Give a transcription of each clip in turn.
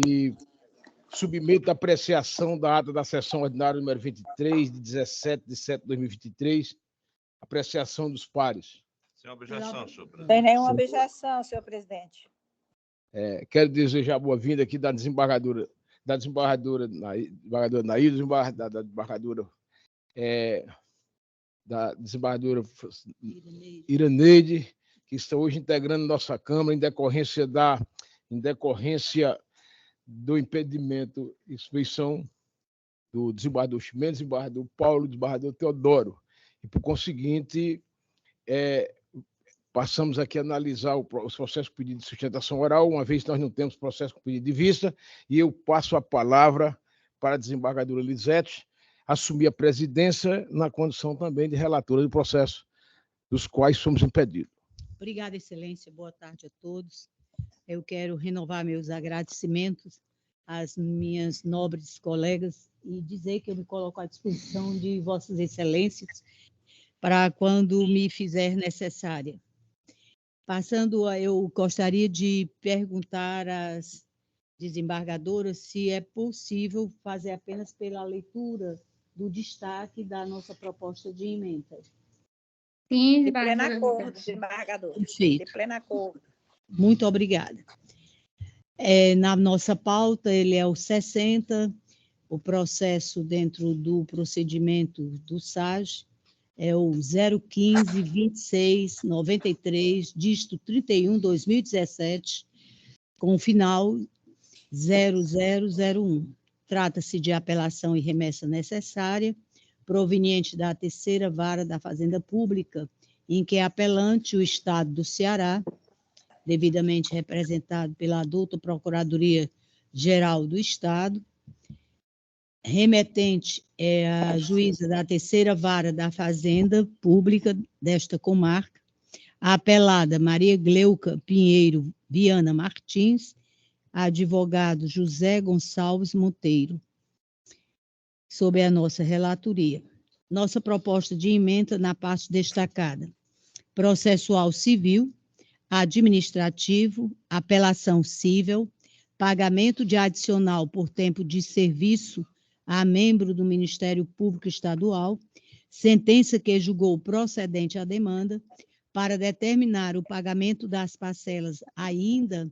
e submeto a apreciação da ata da sessão ordinária número 23, de 17 de setembro de 2023, apreciação dos pares. Sem objeção, senhor presidente. Sem nenhuma objeção, senhor presidente. Quero desejar boa-vinda aqui da desembargadora Naída, da desembargadora Iraneide, que está hoje integrando nossa Câmara em decorrência do impedimento e suspeição do desembargador Chimenez, desembargador Paulo, desembargador Teodoro. E, por conseguinte, passamos aqui a analisar os processos com pedido de sustentação oral, uma vez que nós não temos processo com pedido de vista, e eu passo a palavra para a desembargadora Lisete assumir a presidência na condição também de relatora do processo, dos quais somos impedidos. Obrigada, Excelência. Boa tarde a todos. Eu quero renovar meus agradecimentos às minhas nobres colegas e dizer que eu me coloco à disposição de Vossas Excelências para quando me fizer necessária. Eu gostaria de perguntar às desembargadoras se é possível fazer apenas pela leitura do destaque da nossa proposta de emenda. Sim, de pleno acordo, desembargador. Perfeito. De pleno acordo. Muito obrigada. Na nossa pauta, ele é o 60, o processo dentro do procedimento do SAG, é o 015-26-93, dígito 31-2017, com o final 0001. Trata-se de apelação e remessa necessária, proveniente da terceira vara da Fazenda Pública, em que é apelante o Estado do Ceará, devidamente representado pela adulta Procuradoria-Geral do Estado. Remetente é a juíza da terceira vara da Fazenda Pública desta comarca, a apelada Maria Gleuca Pinheiro Viana Martins, advogado José Gonçalves Monteiro, sob a nossa relatoria. Nossa proposta de emenda na parte destacada: processual civil, administrativo, apelação cível, pagamento de adicional por tempo de serviço a membro do Ministério Público Estadual, sentença que julgou procedente a demanda para determinar o pagamento das parcelas ainda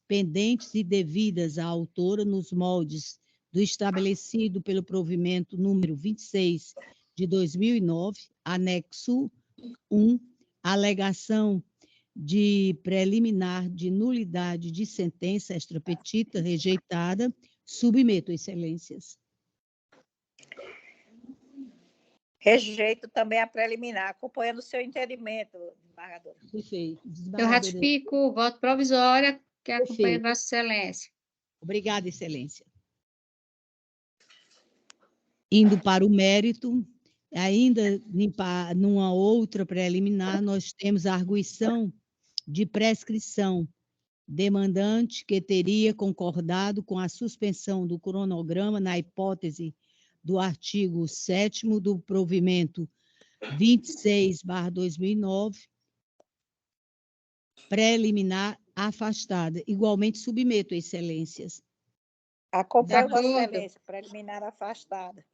pendentes e devidas à autora nos moldes do estabelecido pelo provimento número 26 de 2009, anexo 1, alegação de preliminar de nulidade de sentença extrapetita rejeitada, submeto, Excelências. Rejeito também a preliminar, acompanhando o seu entendimento, desembargadora. Perfeito. Eu ratifico o voto provisório que acompanha Vossa Excelência. Obrigada, Excelência. Indo para o mérito, ainda numa outra preliminar, nós temos a arguição de prescrição, demandante que teria concordado com a suspensão do cronograma na hipótese do artigo 7º do provimento 26/2009, preliminar afastada. Igualmente submeto, Excelências. Acompanho, Vossa Excelência, preliminar afastada.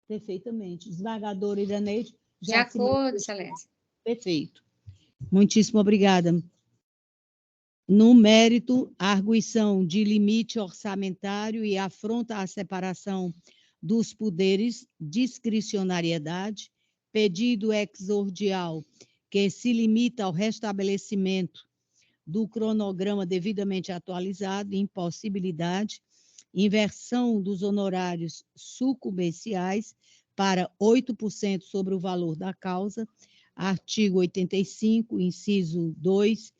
Perfeitamente. Desembargadora Iraneide. De acordo, Excelência. Perfeito. Muitíssimo obrigada. No mérito, a arguição de limite orçamentário e afronta à separação dos poderes, discricionariedade, pedido exordial que se limita ao restabelecimento do cronograma devidamente atualizado, impossibilidade, inversão dos honorários sucumbenciais para 8% sobre o valor da causa, artigo 85, inciso 2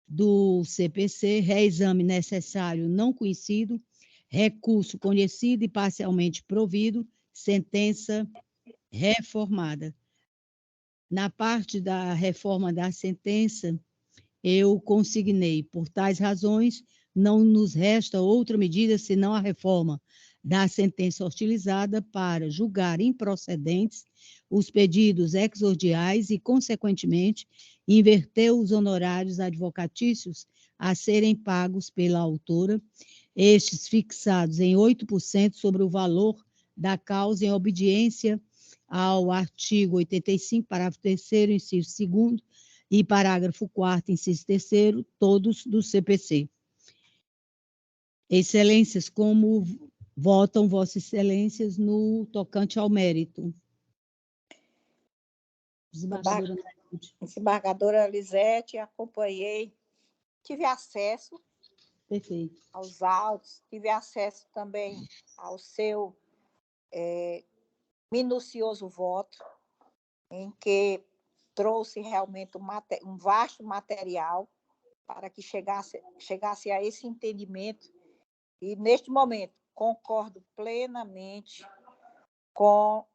do CPC, reexame necessário não conhecido, recurso conhecido e parcialmente provido, sentença reformada. Na parte da reforma da sentença, eu consignei, por tais razões, não nos resta outra medida senão a reforma da sentença hostilizada para julgar improcedentes os pedidos exordiais e, consequentemente, inverter os honorários advocatícios a serem pagos pela autora, estes fixados em 8% sobre o valor da causa em obediência ao artigo 85, parágrafo 3º, inciso 2º, e parágrafo 4º, inciso 3º, todos do CPC. Excelências, como votam Vossas Excelências no tocante ao mérito? Desembargadora Nailde. Desembargadora Lisete, acompanhei, tive acesso Perfeito. aos autos, tive acesso também ao seu minucioso voto, em que trouxe realmente um vasto material para que chegasse a esse entendimento. E, neste momento, concordo plenamente com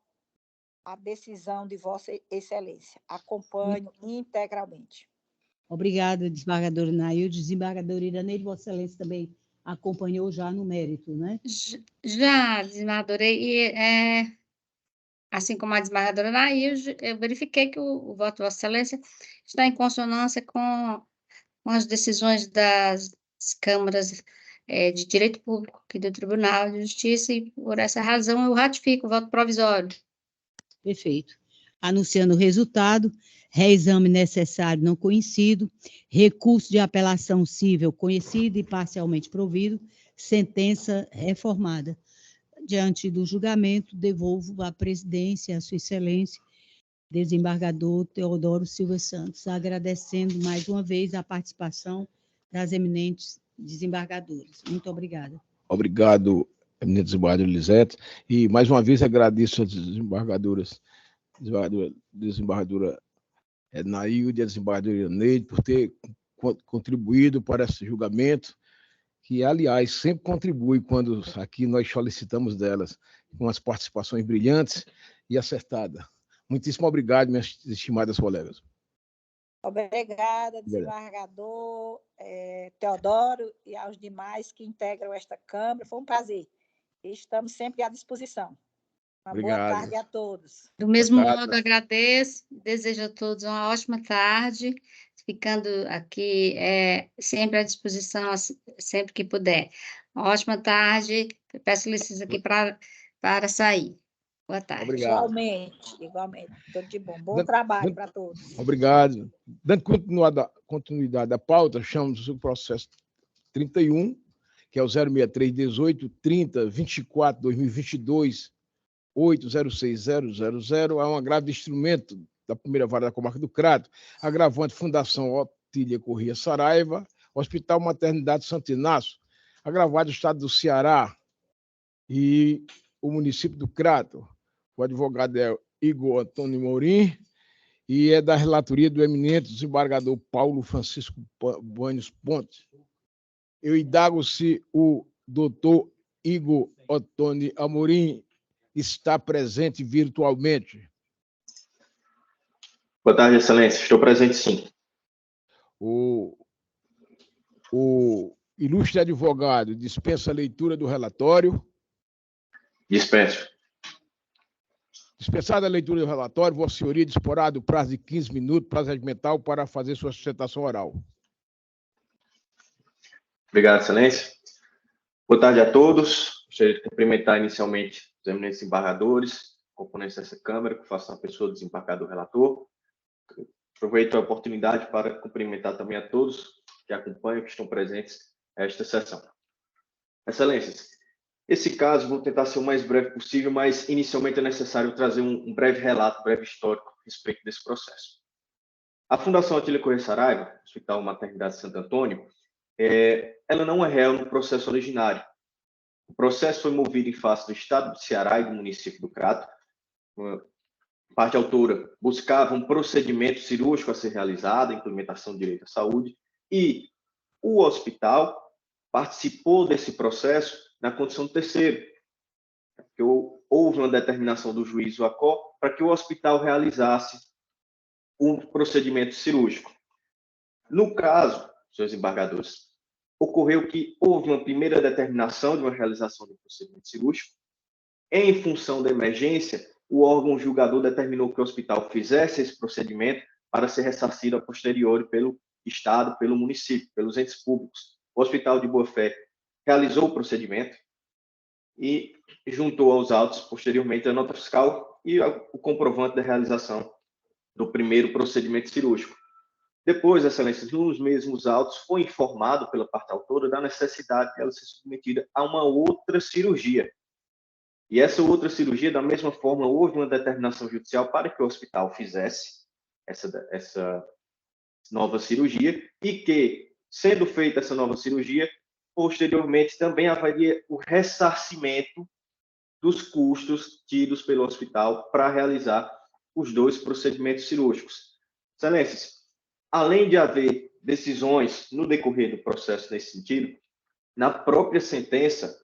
a decisão de Vossa Excelência. Acompanho integralmente. Obrigada, desembargadora Nailde. Desembargadora Iraneide, Vossa Excelência também acompanhou já no mérito, né? Já, desembargadora, e assim como a desembargadora Nailde, eu verifiquei que o voto de Vossa Excelência está em consonância com as decisões das câmaras de Direito Público e do Tribunal de Justiça, e por essa razão eu ratifico o voto provisório. Perfeito. Anunciando o resultado, reexame necessário não conhecido, recurso de apelação cível conhecido e parcialmente provido, sentença reformada. Diante do julgamento, devolvo à presidência, à Sua Excelência, desembargador Teodoro Silva Santos, agradecendo mais uma vez a participação das eminentes desembargadoras. Muito obrigada. Obrigado, eminente desembargadora Lisete, e mais uma vez agradeço às desembargadoras, desembargadora Nailde e a desembargadora Iraneide, por ter contribuído para esse julgamento, que, aliás, sempre contribui quando aqui nós solicitamos delas, com as participações brilhantes e acertadas. Muitíssimo obrigado, minhas estimadas colegas. Obrigada, desembargador Teodoro, e aos demais que integram esta Câmara. Foi um prazer. Estamos sempre à disposição. Uma boa tarde a todos. Do mesmo modo, agradeço, desejo a todos uma ótima tarde, ficando aqui sempre à disposição, sempre que puder. Uma ótima tarde, peço licença aqui para sair. Boa tarde. Obrigado. Igualmente. Tudo de bom. Bom trabalho para todos. Obrigado. Dando continuidade à pauta, chamamos o processo 31, que é o 06318 30 24 2022 806000, é um agravo de instrumento da primeira vara da comarca do Crato, agravante Fundação Otília Corrêa Saraiva, Hospital Maternidade Santo Inácio, agravado do Estado do Ceará e o município do Crato. O advogado é Igor Antônio Mourim e é da relatoria do eminente desembargador Paulo Francisco Banhos Pontes. Eu indago se o doutor Igor Antônio Amorim está presente virtualmente. Boa tarde, Excelência. Estou presente, sim. O ilustre advogado dispensa a leitura do relatório. Dispenso. Dispensada a leitura do relatório, Vossa Senhoria disporá do prazo de 15 minutos, prazo regimental, para fazer sua sustentação oral. Obrigado, Excelência. Boa tarde a todos. Gostaria de cumprimentar inicialmente os eminentes desembargadores, componentes dessa Câmara, que façam a pessoa do desembargador relator. Aproveito a oportunidade para cumprimentar também a todos que acompanham, que estão presentes nesta sessão. Excelências, esse caso vou tentar ser o mais breve possível, mas inicialmente é necessário trazer um breve relato, um breve histórico a respeito desse processo. A Fundação Otília Corrêa Saraiva, Hospital Maternidade Santo Antônio, ela não é réu no processo originário. O processo foi movido em face do Estado do Ceará e do município do Crato. A parte autora buscava um procedimento cirúrgico a ser realizado, a implementação do direito à saúde, e o hospital participou desse processo na condição de terceiro. Houve uma determinação do juiz Acó para que o hospital realizasse um procedimento cirúrgico. No caso, senhores embargadores, ocorreu que houve uma primeira determinação de uma realização do procedimento cirúrgico. Em função da emergência, o órgão julgador determinou que o hospital fizesse esse procedimento para ser ressarcido a posteriori pelo Estado, pelo município, pelos entes públicos. O Hospital de Boa-Fé realizou o procedimento e juntou aos autos, posteriormente, a nota fiscal e o comprovante da realização do primeiro procedimento cirúrgico. Depois, Excelência, nos mesmos autos, foi informado pela parte autora da necessidade de ela ser submetida a uma outra cirurgia. E essa outra cirurgia, da mesma forma, houve uma determinação judicial para que o hospital fizesse essa nova cirurgia e que, sendo feita essa nova cirurgia, posteriormente também haveria o ressarcimento dos custos tidos pelo hospital para realizar os dois procedimentos cirúrgicos. Excelências, além de haver decisões no decorrer do processo nesse sentido, na própria sentença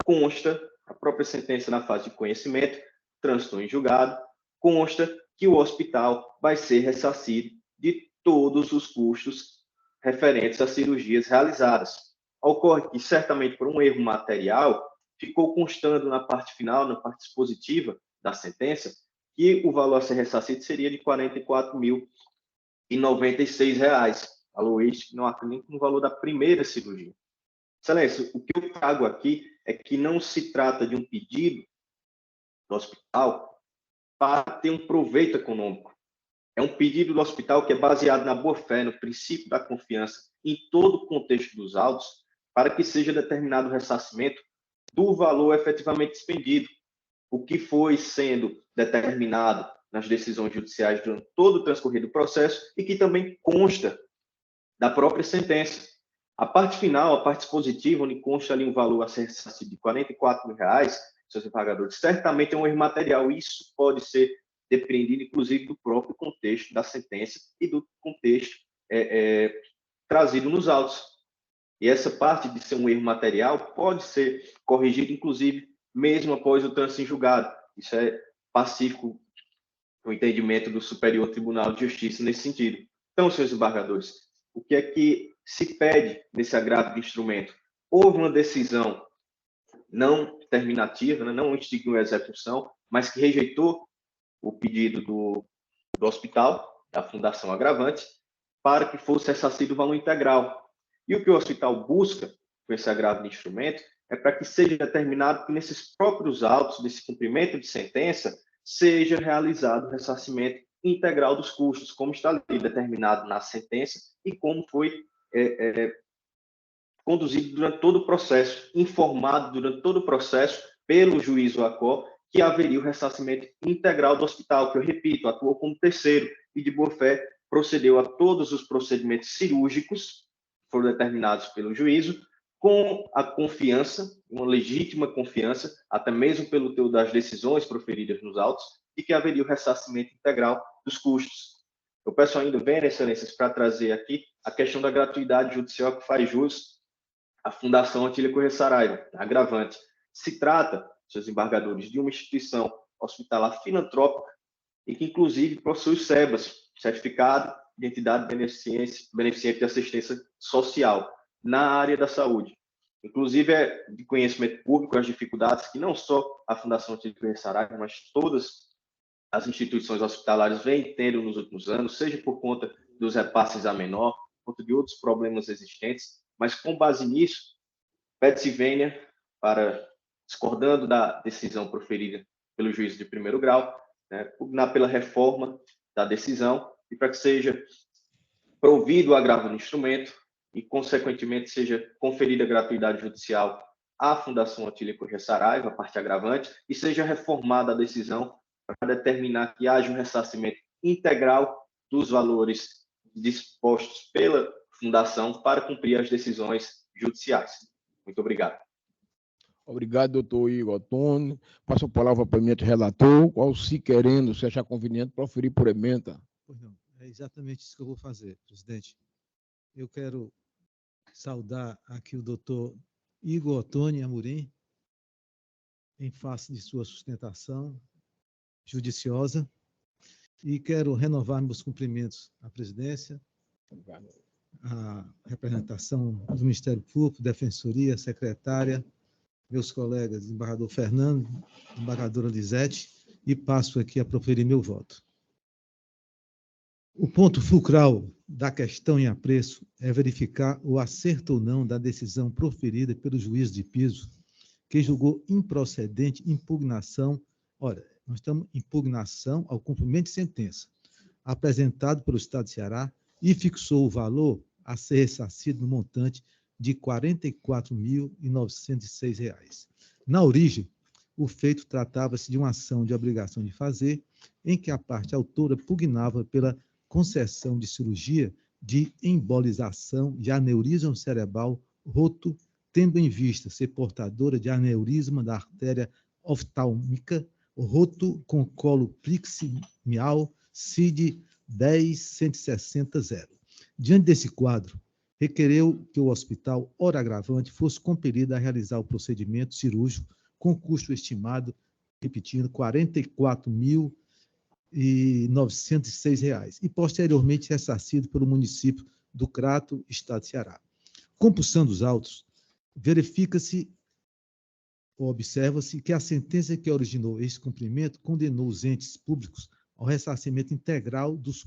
consta, a própria sentença na fase de conhecimento, trânsito em julgado, consta que o hospital vai ser ressarcido de todos os custos referentes às cirurgias realizadas. Ocorre que, certamente por um erro material, ficou constando na parte final, na parte dispositiva da sentença, que o valor a ser ressarcido seria de R$ 44.096. Valor este que não acredito no valor da primeira cirurgia. Excelência, o que eu trago aqui é que não se trata de um pedido do hospital para ter um proveito econômico. É um pedido do hospital que é baseado na boa-fé, no princípio da confiança, em todo o contexto dos autos, para que seja determinado o ressarcimento do valor efetivamente expendido, o que foi sendo determinado nas decisões judiciais durante todo o transcorrer do processo e que também consta da própria sentença. A parte final, a parte dispositiva, onde consta ali um valor a ser ressarcido de R$ 44.000, seus embargadores, certamente é um erro material. Isso pode ser depreendido, inclusive, do próprio contexto da sentença e do contexto trazido nos autos. E essa parte de ser um erro material pode ser corrigida, inclusive, mesmo após o trânsito em julgado. Isso é pacífico o entendimento do Superior Tribunal de Justiça nesse sentido. Então, senhores embargadores, o que é que se pede nesse agravo de instrumento? Houve uma decisão não terminativa, não instituiu a execução, mas que rejeitou o pedido do hospital, da Fundação Agravante, para que fosse ressarcido o valor integral. E o que o hospital busca com esse agravo de instrumento é para que seja determinado que nesses próprios autos desse cumprimento de sentença seja realizado o ressarcimento integral dos custos, como está ali determinado na sentença e como foi conduzido durante todo o processo, informado durante todo o processo pelo juiz Oacó que haveria o ressarcimento integral do hospital, que eu repito, atuou como terceiro e de boa-fé procedeu a todos os procedimentos cirúrgicos que foram determinados pelo juízo, com a confiança, uma legítima confiança, até mesmo pelo teor das decisões proferidas nos autos, e que haveria o ressarcimento integral dos custos. Eu peço ainda, excelências, para trazer aqui a questão da gratuidade judicial que faz jus à Fundação Otília Corrêa Saraiva, agravante. Se trata, seus embargadores, de uma instituição hospitalar filantrópica e que, inclusive, possui o SEBAS, Certificado de Entidade Beneficente de Assistência Social, na área da saúde. Inclusive, é de conhecimento público as dificuldades que não só a Fundação Otília Corrêa Saraiva, mas todas as instituições hospitalares vêm tendo nos últimos anos, seja por conta dos repasses a menor, por conta de outros problemas existentes, mas com base nisso, pede-se vênia para, discordando da decisão proferida pelo juiz de primeiro grau, pugnar pela reforma da decisão e para que seja provido o agravo do instrumento e, consequentemente, seja conferida a gratuidade judicial à Fundação Otília Corrêa Saraiva, a parte agravante, e seja reformada a decisão para determinar que haja um ressarcimento integral dos valores dispostos pela Fundação para cumprir as decisões judiciais. Muito obrigado. Obrigado, doutor Igor Ottoni. Passo a palavra para o eminente relator, qual, se querendo, se achar conveniente, proferir por ementa. Pois não, é exatamente isso que eu vou fazer, presidente. Eu quero saudar aqui o doutor Igor Ottoni Amorim, em face de sua sustentação judiciosa, e quero renovar meus cumprimentos à presidência, à representação do Ministério Público, Defensoria, secretária, meus colegas, desembargador Fernando, desembargadora Lisete, e passo aqui a proferir meu voto. O ponto fulcral da questão em apreço é verificar o acerto ou não da decisão proferida pelo juiz de piso, que julgou improcedente impugnação. Ora, nós estamos em impugnação ao cumprimento de sentença, apresentado pelo Estado de Ceará, e fixou o valor a ser ressarcido no montante de R$ 44.906. Na origem, o feito tratava-se de uma ação de obrigação de fazer, em que a parte autora pugnava pela concessão de cirurgia de embolização de aneurisma cerebral roto, tendo em vista ser portadora de aneurisma da artéria oftálmica roto com colo pleximial CID 10.160.0. Diante desse quadro, requereu que o hospital, ora agravante, fosse compelido a realizar o procedimento cirúrgico com custo estimado, repetindo, R$ 44.906, e posteriormente ressarcido pelo município do Crato, Estado de Ceará. Compulsando os autos, verifica-se ou observa-se que a sentença que originou este cumprimento condenou os entes públicos ao ressarcimento integral dos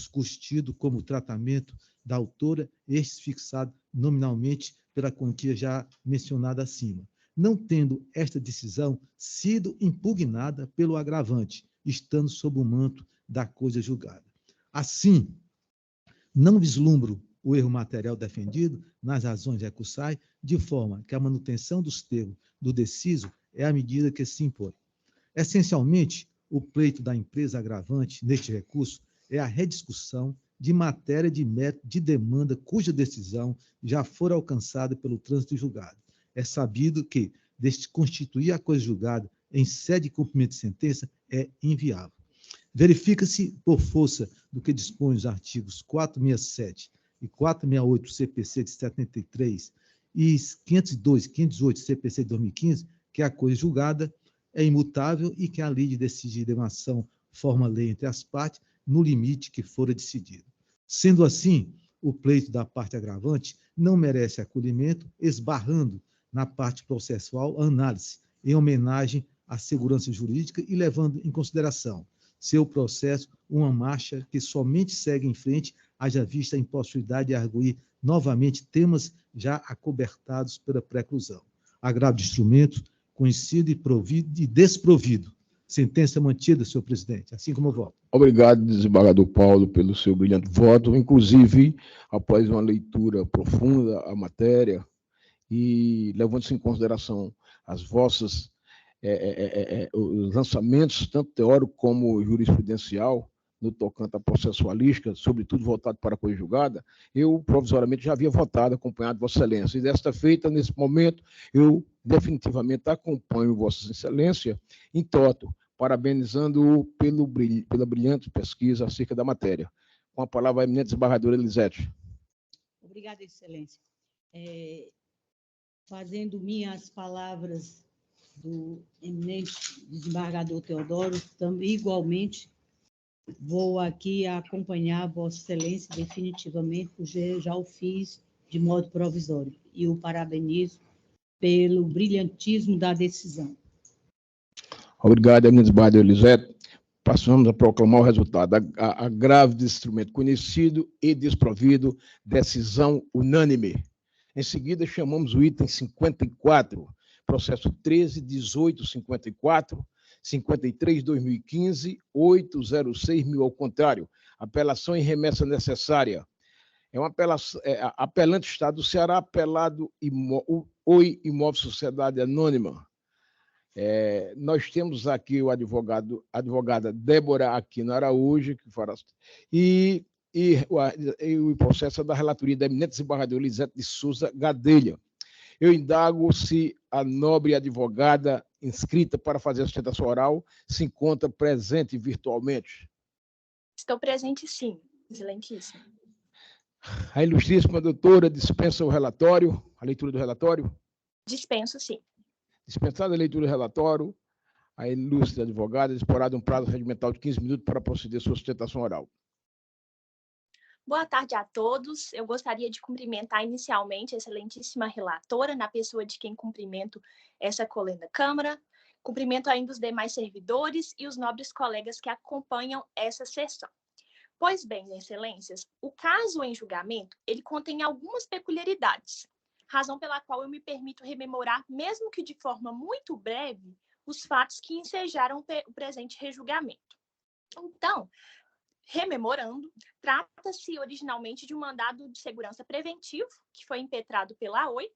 custos tidos como tratamento da autora, estes fixado nominalmente pela quantia já mencionada acima, não tendo esta decisão sido impugnada pelo agravante, estando sob o manto da coisa julgada. Assim, não vislumbro o erro material defendido nas razões recursais, de forma que a manutenção dos termos do deciso é a medida que se impõe. Essencialmente, o pleito da empresa agravante neste recurso é a rediscussão de matéria de mérito de demanda cuja decisão já for alcançada pelo trânsito julgado. É sabido que constituir a coisa julgada em sede de cumprimento de sentença é inviável. Verifica-se, por força do que dispõe os artigos 467 e 468 do CPC de 73 e 502 e 518 do CPC de 2015, que a coisa julgada é imutável e que a lei de decidir de ação forma lei entre as partes no limite que fora decidido. Sendo assim, o pleito da parte agravante não merece acolhimento, esbarrando na parte processual a análise, em homenagem à segurança jurídica e levando em consideração seu processo uma marcha que somente segue em frente, haja vista a impossibilidade de arguir novamente temas já acobertados pela preclusão. Agravo de instrumento, conhecido e desprovido. Sentença mantida, senhor presidente, assim como eu voto. Obrigado, desembargador Paulo, pelo seu brilhante voto. Inclusive, após uma leitura profunda à matéria e levando-se em consideração as vossas os lançamentos, tanto teórico como jurisprudencial, no tocante à processualística, sobretudo voltado para a coisa julgada, eu provisoriamente já havia votado, acompanhado Vossa Excelência. E desta feita, nesse momento, eu definitivamente acompanho Vossa Excelência em toto, parabenizando-o pela brilhante pesquisa acerca da matéria. Com a palavra, a eminente desembargadora Elisete. Obrigada, Excelência. Fazendo minhas palavras do eminente desembargador Teodoro, também igualmente vou aqui acompanhar Vossa Excelência definitivamente, porque já o fiz de modo provisório, e o parabenizo pelo brilhantismo da decisão. Obrigado, eminente desembargador Elisete. Passamos a proclamar o resultado. Agravo desse instrumento conhecido e desprovido, decisão unânime. Em seguida, chamamos o item 54, processo 13.1854, 53/2015, 806.000 ao contrário. Apelação em remessa necessária. É uma apelação, apelante Estado do Ceará, apelado Oi Imóvel Sociedade Anônima. Nós temos aqui a advogada Débora Aquino Araújo, que fará, e o processo é da relatoria da eminente desembargadora Elisete de Souza Gadelha. Eu indago se a nobre advogada inscrita para fazer a sustentação oral se encontra presente virtualmente. Estou presente, sim. Excelentíssimo. A ilustríssima doutora dispensa o relatório, a leitura do relatório? Dispenso, sim. Dispensada a leitura do relatório, a ilustre advogada disporá de um prazo regimental de 15 minutos para proceder sua sustentação oral. Boa tarde a todos. Eu gostaria de cumprimentar inicialmente a excelentíssima relatora, na pessoa de quem cumprimento essa colenda Câmara. Cumprimento ainda os demais servidores e os nobres colegas que acompanham essa sessão. Pois bem, excelências, o caso em julgamento, ele contém algumas peculiaridades, razão pela qual eu me permito rememorar, mesmo que de forma muito breve, os fatos que ensejaram o presente rejulgamento. Então, rememorando, trata-se originalmente de um mandado de segurança preventivo, que foi impetrado pela OI,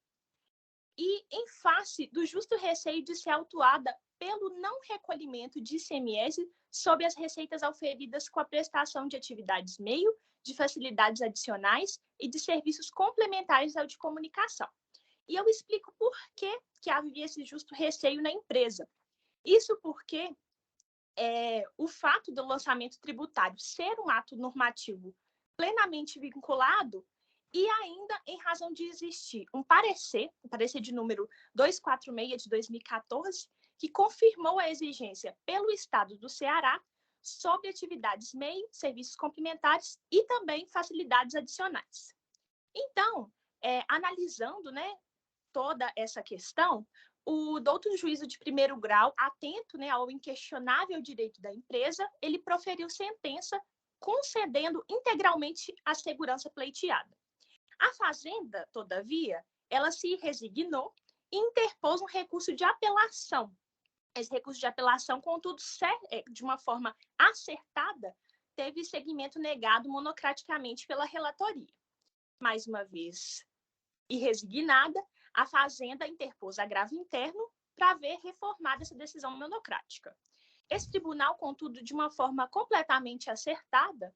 e em face do justo receio de ser autuada pelo não recolhimento de ICMS sobre as receitas auferidas com a prestação de atividades meio, de facilidades adicionais e de serviços complementares ao de comunicação. E eu explico por que havia esse justo receio na empresa. Isso porque o fato do lançamento tributário ser um ato normativo plenamente vinculado e ainda em razão de existir um parecer de número 246 de 2014, que confirmou a exigência pelo Estado do Ceará sobre atividades MEI, serviços complementares e também facilidades adicionais. Então, analisando, né, toda essa questão, o douto juízo de primeiro grau, atento, né, ao inquestionável direito da empresa, ele proferiu sentença concedendo integralmente a segurança pleiteada. A Fazenda, todavia, ela se resignou e interpôs um recurso de apelação. Esse recurso de apelação, contudo, de uma forma acertada, teve seguimento negado monocraticamente pela relatoria. Mais uma vez, e resignada, a Fazenda interpôs agravo interno para ver reformada essa decisão monocrática. Esse tribunal, contudo, de uma forma completamente acertada,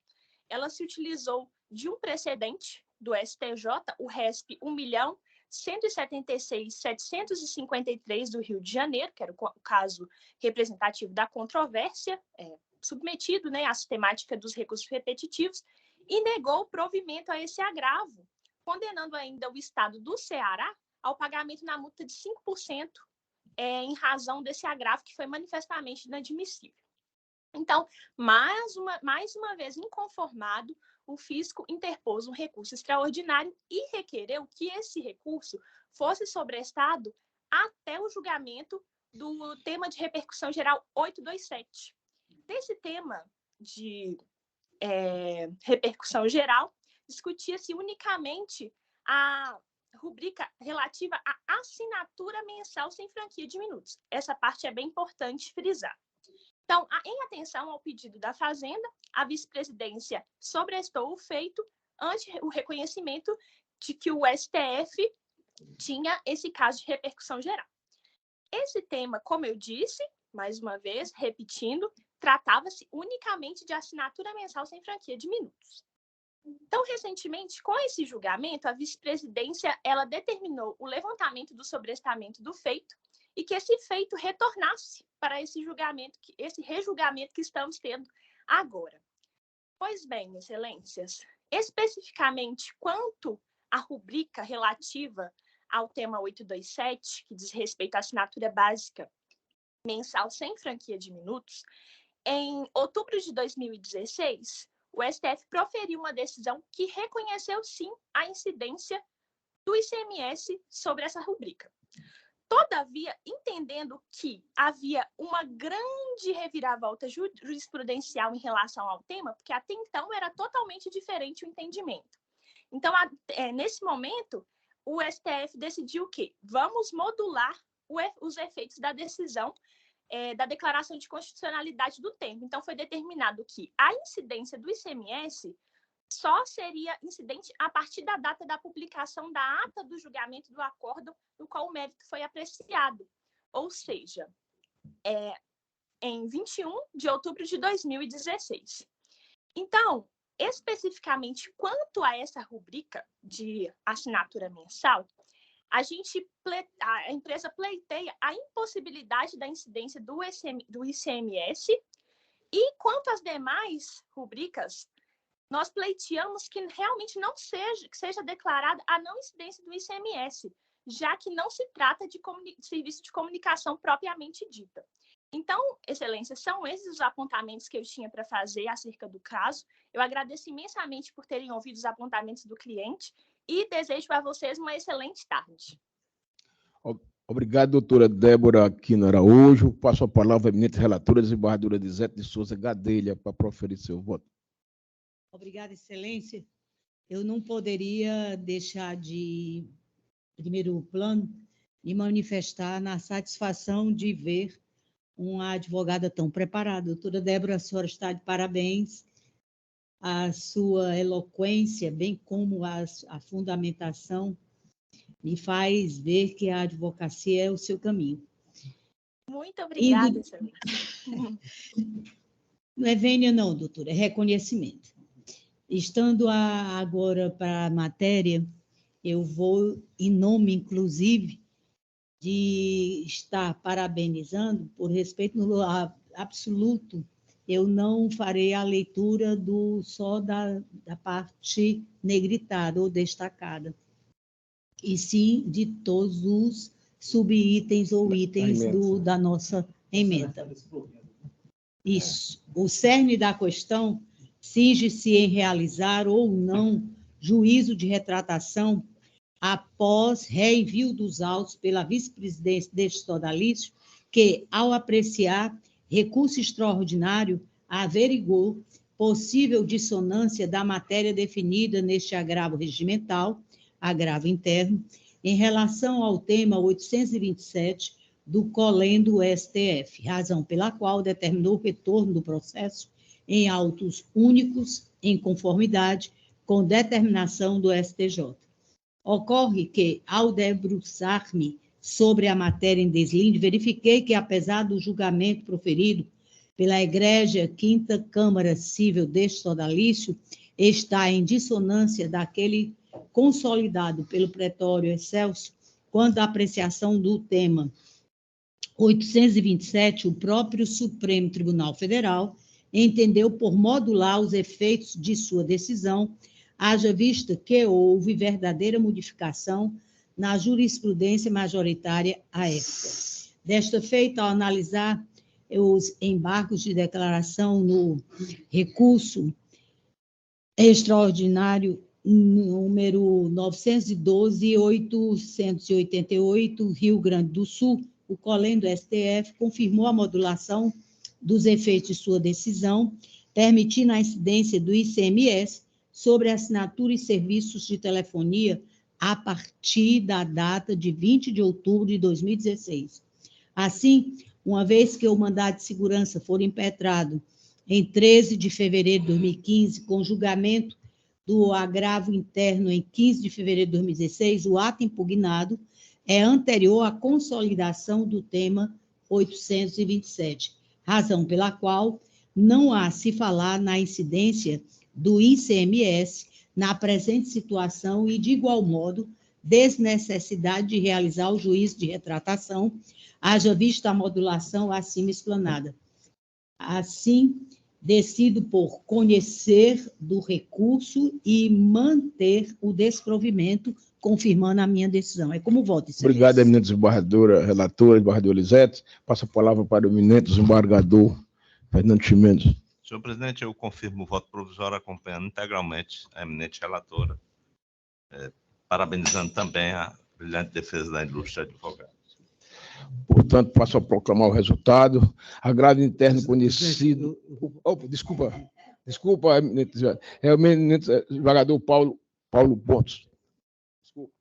ela se utilizou de um precedente do STJ, o RESP 1.176.753 do Rio de Janeiro, que era o caso representativo da controvérsia, submetido, né, à sistemática dos recursos repetitivos, e negou o provimento a esse agravo, condenando ainda o Estado do Ceará ao pagamento na multa de 5% em razão desse agravo que foi manifestamente inadmissível. Então, mais uma vez inconformado, o fisco interpôs um recurso extraordinário e requereu que esse recurso fosse sobrestado até o julgamento do tema de repercussão geral 827. Desse tema de repercussão geral, discutia-se unicamente a rubrica relativa à assinatura mensal sem franquia de minutos. Essa parte é bem importante frisar. Então, em atenção ao pedido da Fazenda, a vice-presidência sobrestou o feito ante o reconhecimento de que o STF tinha esse caso de repercussão geral. Esse tema, como eu disse, mais uma vez, repetindo, tratava-se unicamente de assinatura mensal sem franquia de minutos. Então, recentemente, com esse julgamento, a vice-presidência ela determinou o levantamento do sobrestamento do feito e que esse feito retornasse para esse rejulgamento que estamos tendo agora. Pois bem, excelências, especificamente quanto à rubrica relativa ao tema 827, que diz respeito à assinatura básica mensal sem franquia de minutos, em outubro de 2016, o STF proferiu uma decisão que reconheceu, sim, a incidência do ICMS sobre essa rubrica. Todavia, entendendo que havia uma grande reviravolta jurisprudencial em relação ao tema, porque até então era totalmente diferente o entendimento. Então, nesse momento, o STF decidiu o quê? Vamos modular os efeitos da decisão da declaração de constitucionalidade do tempo. Então, foi determinado que a incidência do ICMS só seria incidente a partir da data da publicação da ata do julgamento do acórdão no qual o mérito foi apreciado, ou seja, em 21 de outubro de 2016. Então, especificamente quanto a essa rubrica de assinatura mensal, a empresa pleiteia a impossibilidade da incidência do ICMS e quanto às demais rubricas, nós pleiteamos que realmente que seja declarada a não incidência do ICMS, já que não se trata de serviço de comunicação propriamente dita. Então, excelência, são esses os apontamentos que eu tinha para fazer acerca do caso. Eu agradeço imensamente por terem ouvido os apontamentos do cliente e desejo a vocês uma excelente tarde. Obrigado, doutora Débora Aquino Araújo. Passo a palavra à eminente relatora, desembargadora Elisete de Souza Gadelha, para proferir seu voto. Obrigada, Excelência. Eu não poderia deixar de, primeiro plano, me manifestar na satisfação de ver uma advogada tão preparada. Doutora Débora, a senhora está de parabéns. A sua eloquência, bem como a fundamentação, me faz ver que a advocacia é o seu caminho. Muito obrigada, Excelência. Não é vênia, não, doutora, é reconhecimento. Estando agora para a matéria, eu vou, em nome, inclusive, de estar parabenizando, por respeito no absoluto, eu não farei a leitura só da parte negritada ou destacada, e sim de todos os subitens ou itens da nossa emenda. Isso. O cerne da questão cinge-se em realizar ou não juízo de retratação após reenvio dos autos pela vice-presidência deste sodalício, que, ao apreciar recurso extraordinário, averigou possível dissonância da matéria definida neste agravo regimental, agravo interno, em relação ao tema 827 do Colém do STF, razão pela qual determinou o retorno do processo em autos únicos, em conformidade com determinação do STJ. Ocorre que, ao debruçar-me sobre a matéria em deslinde, verifiquei que, apesar do julgamento proferido pela egrégia 5ª Câmara Civil deste sodalício, está em dissonância daquele consolidado pelo pretório excelso, quando a apreciação do tema 827, o próprio Supremo Tribunal Federal entendeu por modular os efeitos de sua decisão, haja vista que houve verdadeira modificação na jurisprudência majoritária à época. Desta feita, ao analisar os embargos de declaração no recurso extraordinário número 912-888, Rio Grande do Sul, o Colém do STF confirmou a modulação dos efeitos de sua decisão, permitindo a incidência do ICMS sobre assinatura e serviços de telefonia a partir da data de 20 de outubro de 2016. Assim, uma vez que o mandado de segurança for impetrado em 13 de fevereiro de 2015, com julgamento do agravo interno em 15 de fevereiro de 2016, o ato impugnado é anterior à consolidação do tema 827, razão pela qual não há se falar na incidência do ICMS na presente situação e, de igual modo, desnecessidade de realizar o juízo de retratação, haja vista a modulação acima explanada. Assim, decido por conhecer do recurso e manter o desprovimento, confirmando a minha decisão. É como voto, Excelência. Obrigado, eminente desembargadora, relatora, desembargador Elisete. Passo a palavra para o eminente desembargador Fernando Chimenez. Senhor presidente, eu confirmo o voto provisório acompanhando integralmente a eminente relatora, parabenizando também a brilhante defesa da indústria advogada. Portanto, passo a proclamar o resultado. Agravo interno conhecido... Desculpa, eminente desembargador. É o eminente desembargador Paulo Pontes. Desculpa.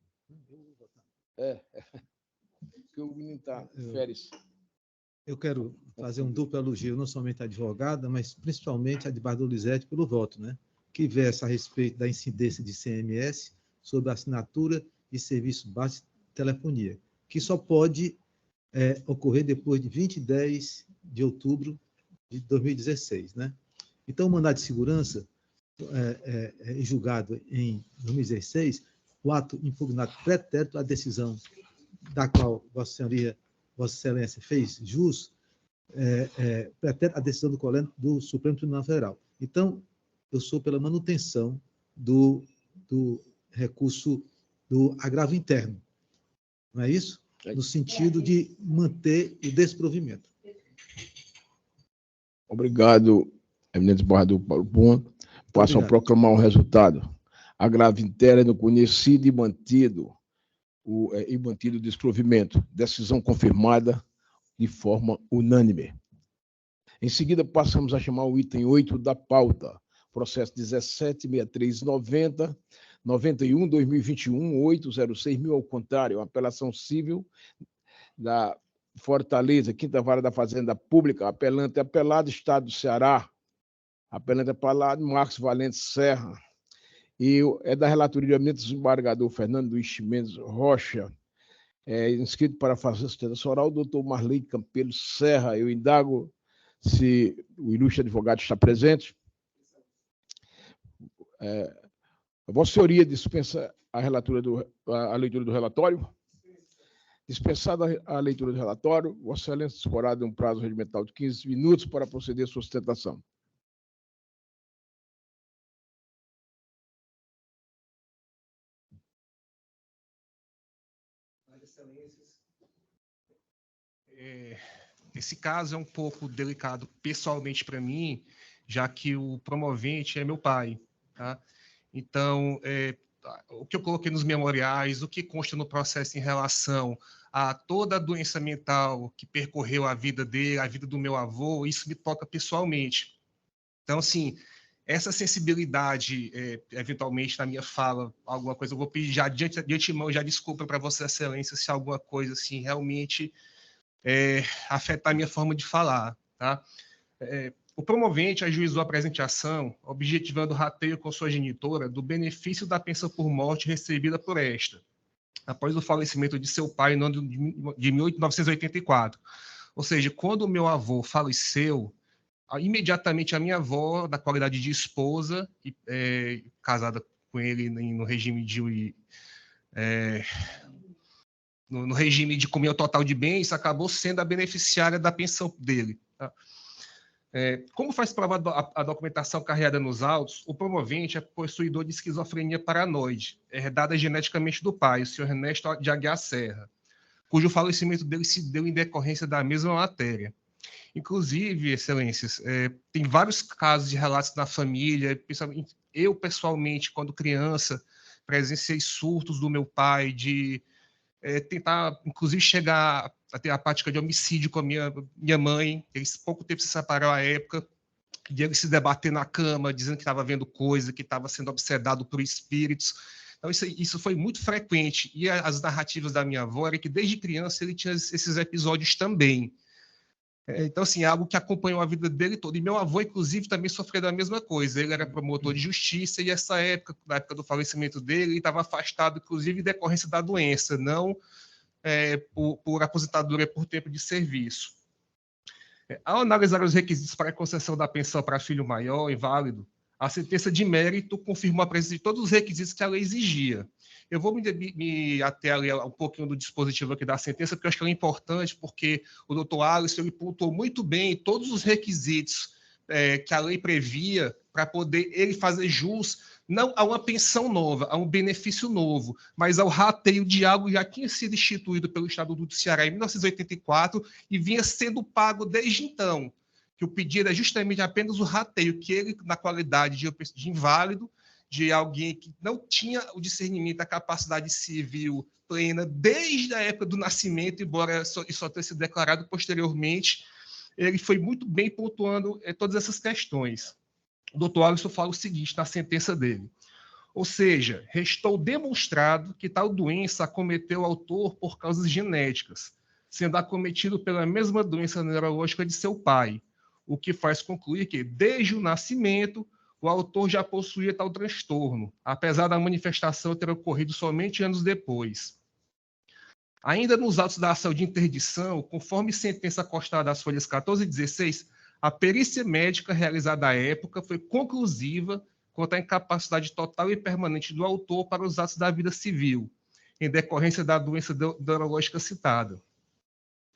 Que o menino está de férias. Eu quero fazer um duplo elogio, não somente à advogada, mas principalmente à desembargadora Elisete pelo voto, né? Que versa a respeito da incidência de ICMS sobre a assinatura e serviço base de telefonia, que só pode ocorrer depois de 20 de outubro de 2016, né? Então, o mandado de segurança julgado em 2016, o ato impugnado pretérito à decisão da qual Vossa Excelência fez jus, pretérito à decisão do Supremo Tribunal Federal. Então, eu sou pela manutenção do recurso do agravo interno, não é isso? No sentido de manter o desprovimento. Obrigado, eminente desembargador Paulo Pontes. Passo a proclamar o resultado. Agravo interno conhecido e mantido o desprovimento. Decisão confirmada de forma unânime. Em seguida, passamos a chamar o item 8 da pauta. processo 17.6390, 91/2021, 806.000 ao contrário, apelação civil da Fortaleza, Quinta Vara da Fazenda Pública, apelante apelado, Estado do Ceará, apelante apelado, Marcos Valente Serra, e é da relatoria do eminente desembargador Fernando Luiz Mendes Rocha, inscrito para fazer sustentação oral, o doutor Marley Campelo Serra. Eu indago se o ilustre advogado está presente. Vossa Senhoria dispensa a leitura do relatório? Dispensada a leitura do relatório, Vossa Excelência disporá de um prazo regimental de 15 minutos para proceder à sua sustentação. Esse caso é um pouco delicado pessoalmente para mim, já que o promovente é meu pai, tá? Então, o que eu coloquei nos memoriais, o que consta no processo em relação a toda a doença mental que percorreu a vida dele, a vida do meu avô, isso me toca pessoalmente. Então, assim, essa sensibilidade, eventualmente, na minha fala, alguma coisa, eu vou pedir já de antemão, já desculpa para Vossa Excelência se alguma coisa, assim, realmente afetar a minha forma de falar, tá? O promovente ajuizou a presente ação, objetivando o rateio com sua genitora do benefício da pensão por morte recebida por esta, após o falecimento de seu pai no ano de 1984. Ou seja, quando o meu avô faleceu, imediatamente a minha avó, da qualidade de esposa, casada com ele no regime de... no regime de comunhão total de bens, acabou sendo a beneficiária da pensão dele. Tá? Como faz prova a documentação carregada nos autos, o promovente é possuidor de esquizofrenia paranoide, herdada geneticamente do pai, o senhor Ernesto de Aguiar Serra, cujo falecimento dele se deu em decorrência da mesma matéria. Inclusive, excelências, tem vários casos de relatos na família, eu pessoalmente, quando criança, presenciei surtos do meu pai de tentar, inclusive, chegar a ter a prática de homicídio com a minha mãe. Eles pouco tempo se separaram à época, de ele se debater na cama, dizendo que estava vendo coisa, que estava sendo obsedado por espíritos. Então, isso foi muito frequente. E as narrativas da minha avó era que, desde criança, ele tinha esses episódios também. Então, assim, é algo que acompanhou a vida dele toda. E meu avô, inclusive, também sofreu da mesma coisa. Ele era promotor de justiça e essa época, na época do falecimento dele, ele estava afastado, inclusive, em decorrência da doença, não por aposentadoria por tempo de serviço. Ao analisar os requisitos para a concessão da pensão para filho maior, inválido, a sentença de mérito confirmou a presença de todos os requisitos que a lei exigia. Eu vou me ater a ler um pouquinho do dispositivo aqui da sentença, porque eu acho que ela é importante, porque o doutor Alisson ele pontuou muito bem todos os requisitos que a lei previa para poder ele fazer jus não a uma pensão nova, a um benefício novo, mas ao rateio de algo que já tinha sido instituído pelo Estatuto do Ceará em 1984 e vinha sendo pago desde então, que o pedido é justamente apenas o rateio, que ele, na qualidade de inválido, de alguém que não tinha o discernimento, a capacidade civil plena desde a época do nascimento, embora só tenha sido declarado posteriormente, ele foi muito bem pontuando todas essas questões. O doutor Alisson fala o seguinte na sentença dele: ou seja, restou demonstrado que tal doença acometeu o autor por causas genéticas, sendo acometido pela mesma doença neurológica de seu pai, o que faz concluir que, desde o nascimento, o autor já possuía tal transtorno, apesar da manifestação ter ocorrido somente anos depois. Ainda nos autos da ação de interdição, conforme sentença acostada às folhas 14 e 16, a perícia médica realizada à época foi conclusiva quanto à incapacidade total e permanente do autor para os atos da vida civil, em decorrência da doença neurológica citada.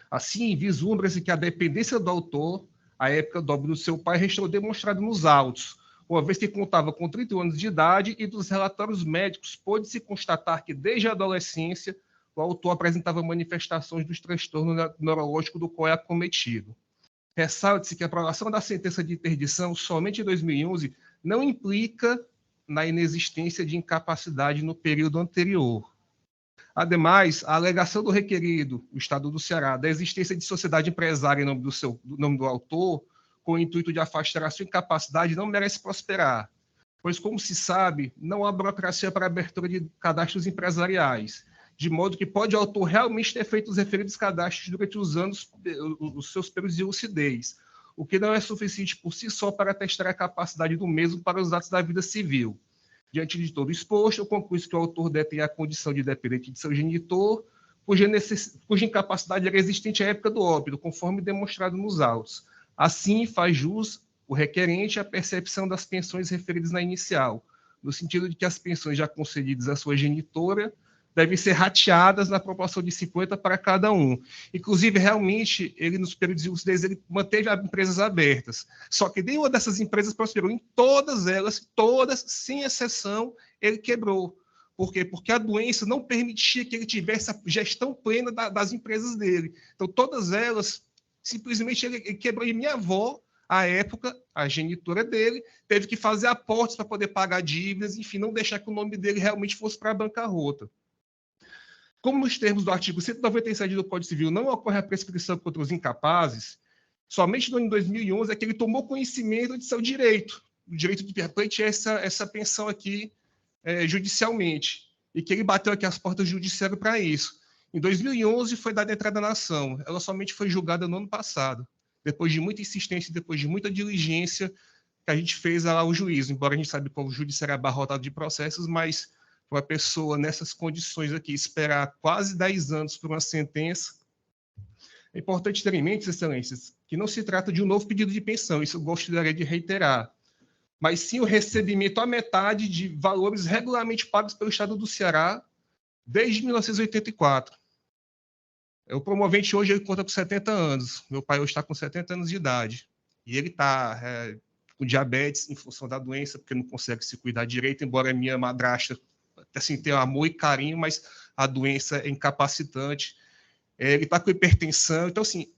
Assim, vislumbra-se que a dependência do autor, à época do óbito do seu pai, restou demonstrada nos autos, uma vez que contava com 31 anos de idade, e dos relatórios médicos pôde-se constatar que, desde a adolescência, o autor apresentava manifestações dos transtornos neurológicos do qual é acometido. Ressalte-se que a aprovação da sentença de interdição somente em 2011 não implica na inexistência de incapacidade no período anterior. Ademais, a alegação do requerido, o Estado do Ceará, da existência de sociedade empresária em nome do autor, com o intuito de afastar a sua incapacidade não merece prosperar, pois, como se sabe, não há burocracia para a abertura de cadastros empresariais, de modo que pode o autor realmente ter feito os referidos cadastros durante os anos, os seus períodos de lucidez, o que não é suficiente por si só para atestar a capacidade do mesmo para os atos da vida civil. Diante de todo exposto, eu concluo que o autor detém a condição de dependente de seu genitor, cuja incapacidade era existente à época do óbito, conforme demonstrado nos autos. Assim, faz jus o requerente à percepção das pensões referidas na inicial, no sentido de que as pensões já concedidas à sua genitora devem ser rateadas na proporção de 50 para cada um. Inclusive, realmente, ele, nos períodos de lucidez, ele manteve as empresas abertas. Só que nenhuma dessas empresas prosperou. Em todas elas, todas, sem exceção, ele quebrou. Por quê? Porque a doença não permitia que ele tivesse a gestão plena das empresas dele. Então, todas elas, simplesmente, ele quebrou. E minha avó, à época, a genitora dele, teve que fazer aportes para poder pagar dívidas, enfim, não deixar que o nome dele realmente fosse para a bancarrota. Como nos termos do artigo 197 do Código Civil não ocorre a prescrição contra os incapazes, somente no ano de 2011 é que ele tomou conhecimento de seu direito, o direito de pleitear essa pensão aqui judicialmente, e que ele bateu aqui as portas do judiciário para isso. Em 2011 foi dada entrada na ação, ela somente foi julgada no ano passado, depois de muita insistência, depois de muita diligência que a gente fez ao juízo, embora a gente saiba que o judiciário é abarrotado de processos, mas para a pessoa nessas condições aqui esperar quase 10 anos por uma sentença, é importante ter em mente, excelências, que não se trata de um novo pedido de pensão, isso eu gostaria de reiterar, mas sim o recebimento à metade de valores regularmente pagos pelo Estado do Ceará desde 1984. O promovente hoje ele conta com 70 anos, meu pai hoje está com 70 anos de idade, e ele está com diabetes em função da doença, porque não consegue se cuidar direito, embora a minha madrasta assim, tem amor e carinho, mas a doença é incapacitante. Ele está com hipertensão. Então, assim,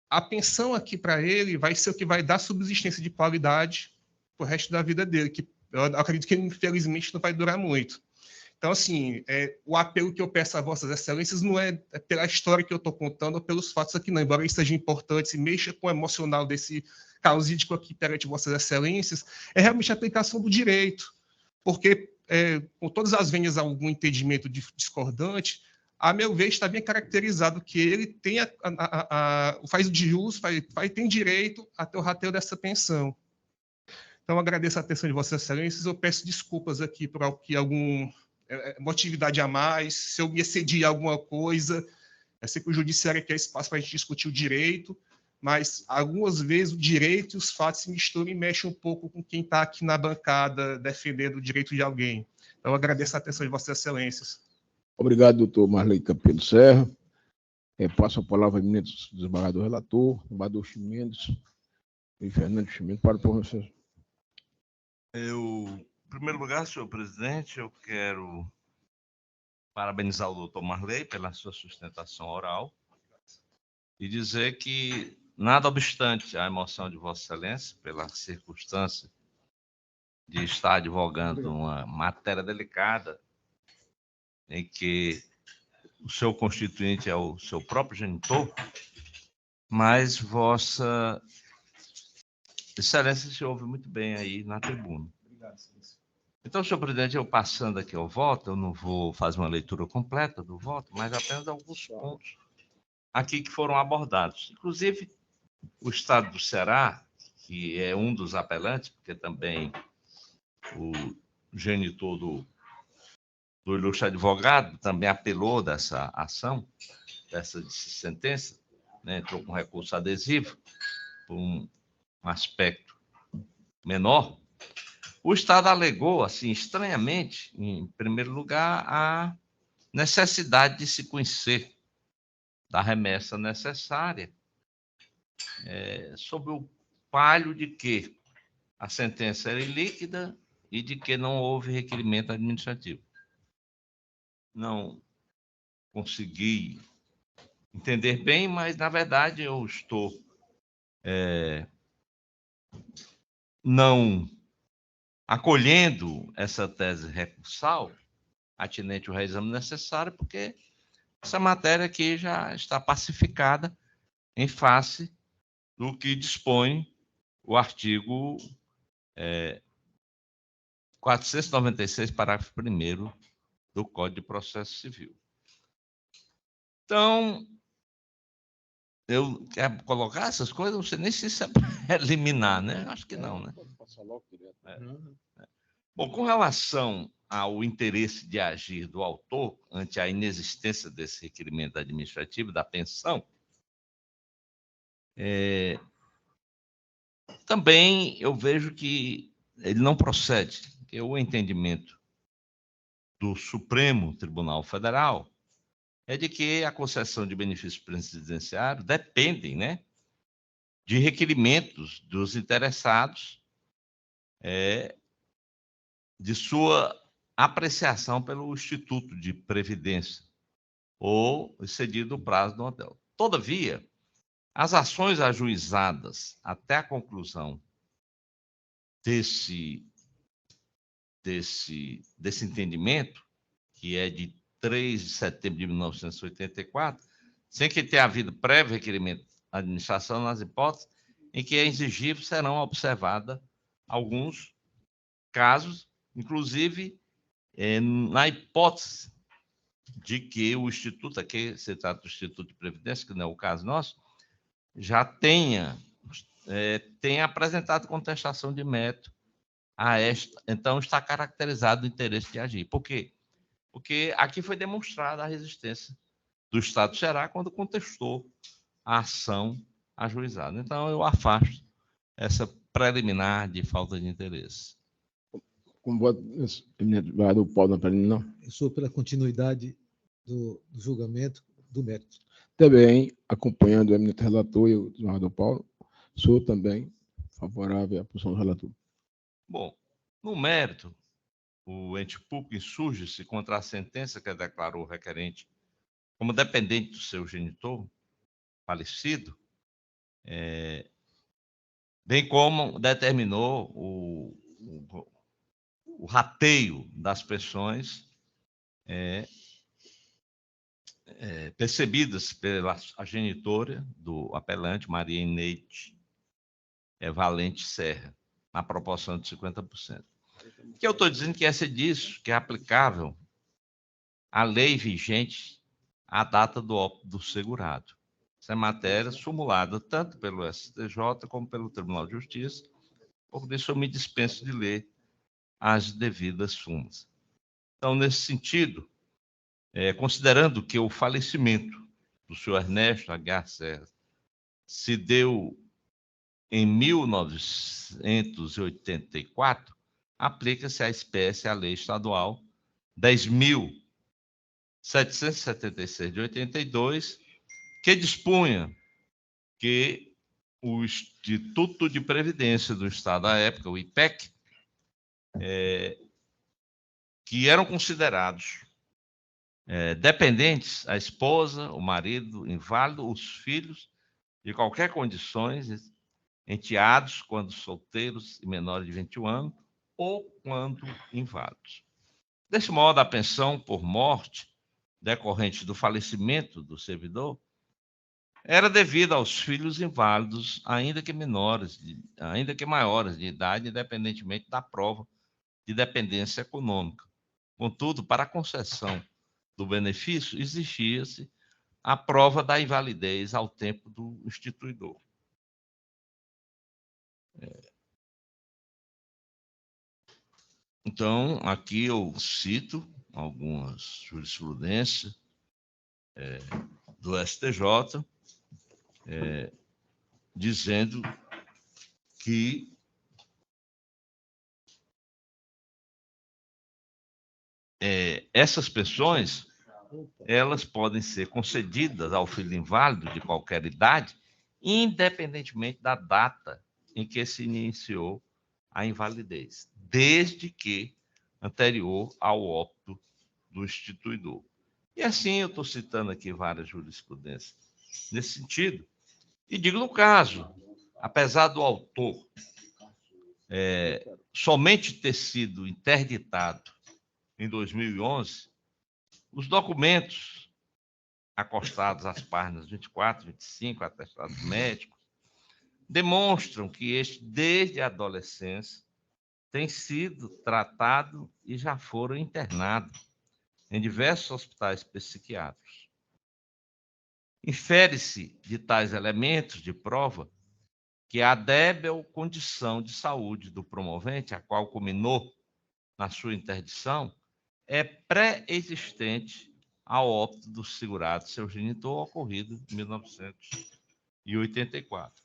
a pensão aqui para ele vai ser o que vai dar subsistência de qualidade para o resto da vida dele, que eu acredito que, infelizmente, não vai durar muito. Então, assim, o apelo que eu peço a vossas excelências não é pela história que eu estou contando ou pelos fatos aqui, não. Embora isso seja importante, se mexa com o emocional desse causídico aqui perante vossas excelências, é realmente a aplicação do direito. Porque, com todas as venhas algum entendimento discordante, a meu ver, está bem caracterizado que ele tem faz de jus, tem direito a ter o rateio dessa pensão. Então, agradeço a atenção de vossas excelências, eu peço desculpas aqui por alguma motividade a mais, se eu me excedi alguma coisa, eu sei que o judiciário quer espaço para a gente discutir o direito, mas algumas vezes o direito e os fatos se misturam e mexem um pouco com quem está aqui na bancada defendendo o direito de alguém. Então, eu agradeço a atenção de vossas excelências. Obrigado, doutor Marley Campelo Serra. Passo a palavra ao eminente desembargador relator, desembargador Chimendes e Fernando Chimendes, para o professor. Em primeiro lugar, senhor presidente, eu quero parabenizar o doutor Marley pela sua sustentação oral e dizer que, nada obstante a emoção de Vossa Excelência, pela circunstância de estar advogando uma matéria delicada, em que o seu constituinte é o seu próprio genitor, mas Vossa Excelência se ouve muito bem aí na tribuna. Obrigado, senhor. Então, senhor presidente, eu passando aqui ao voto, eu não vou fazer uma leitura completa do voto, mas apenas alguns pontos aqui que foram abordados. Inclusive, o Estado do Ceará, que é um dos apelantes, porque também o genitor do ilustre advogado também apelou dessa ação, dessa sentença, né, entrou com recurso adesivo, por um aspecto menor. O Estado alegou, assim, estranhamente, em primeiro lugar, a necessidade de se conhecer da remessa necessária, sob o palho de que a sentença era ilíquida e de que não houve requerimento administrativo. Não consegui entender bem, mas, na verdade, eu estou não acolhendo essa tese recursal, atinente ao reexame necessário, porque essa matéria aqui já está pacificada em face do que dispõe o artigo 496, parágrafo 1º do Código de Processo Civil. Então, eu quero colocar essas coisas, não sei nem se isso é preliminar, né? Acho que não, né? Bom, com relação ao interesse de agir do autor ante a inexistência desse requerimento administrativo da pensão, também eu vejo que ele não procede, que o entendimento do Supremo Tribunal Federal é de que a concessão de benefícios presidenciários dependem, né, de requerimentos dos interessados, de sua apreciação pelo Instituto de Previdência ou excedido o prazo do hotel. Todavia, as ações ajuizadas até a conclusão desse entendimento, que é de 3 de setembro de 1984, sem que tenha havido prévio requerimento da administração, nas hipóteses em que é exigível, serão observados alguns casos, inclusive na hipótese de que o Instituto, aqui se trata do Instituto de Previdência, que não é o caso nosso, já tenha apresentado contestação de mérito a esta, então está caracterizado o interesse de agir. Por quê? Porque aqui foi demonstrada a resistência do Estado do Ceará quando contestou a ação ajuizada. Então, eu afasto essa preliminar de falta de interesse. Como voto, do Paulo, não preliminar? Eu sou pela continuidade do julgamento do mérito. Também, acompanhando o eminente relator e o desembargador Paulo, sou também favorável à posição do relator. Bom, no mérito, o ente público insurge-se contra a sentença que declarou o requerente como dependente do seu genitor falecido, bem como determinou o rateio das pensões percebidas pela genitora do apelante, Maria Ineide Valente Serra, na proporção de 50%. Que eu estou dizendo que essa disso, que é aplicável à lei vigente à data do óbito do segurado. Essa é matéria sumulada tanto pelo STJ como pelo Tribunal de Justiça, por isso eu me dispenso de ler as devidas súmulas. Então, nesse sentido, considerando que o falecimento do senhor Ernesto Aguiar Serra se deu em 1984, aplica-se à espécie a lei estadual 10.776 de 82, que dispunha que o Instituto de Previdência do Estado à época, o IPEC, que eram considerados dependentes, a esposa, o marido, inválido, os filhos, de qualquer condições, enteados quando solteiros e menores de 21 anos, ou quando inválidos. Desse modo, a pensão por morte decorrente do falecimento do servidor era devida aos filhos inválidos, ainda que maiores de idade, independentemente da prova de dependência econômica. Contudo, para a concessão do benefício, exigia-se a prova da invalidez ao tempo do instituidor. Então, aqui eu cito algumas jurisprudências do STJ, dizendo que essas pensões elas podem ser concedidas ao filho inválido de qualquer idade, independentemente da data em que se iniciou a invalidez, desde que anterior ao óbito do instituidor. E assim eu estou citando aqui várias jurisprudências nesse sentido. E digo no caso, apesar do autor somente ter sido interditado em 2011, os demonstram que este, desde a adolescência, tem sido tratado e já foram internados em diversos hospitais psiquiátricos. Infere-se de tais elementos de prova que a débil condição de saúde do promovente, a qual culminou na sua interdição, é pré-existente ao óbito do segurado, seu genitor, ocorrido em 1984.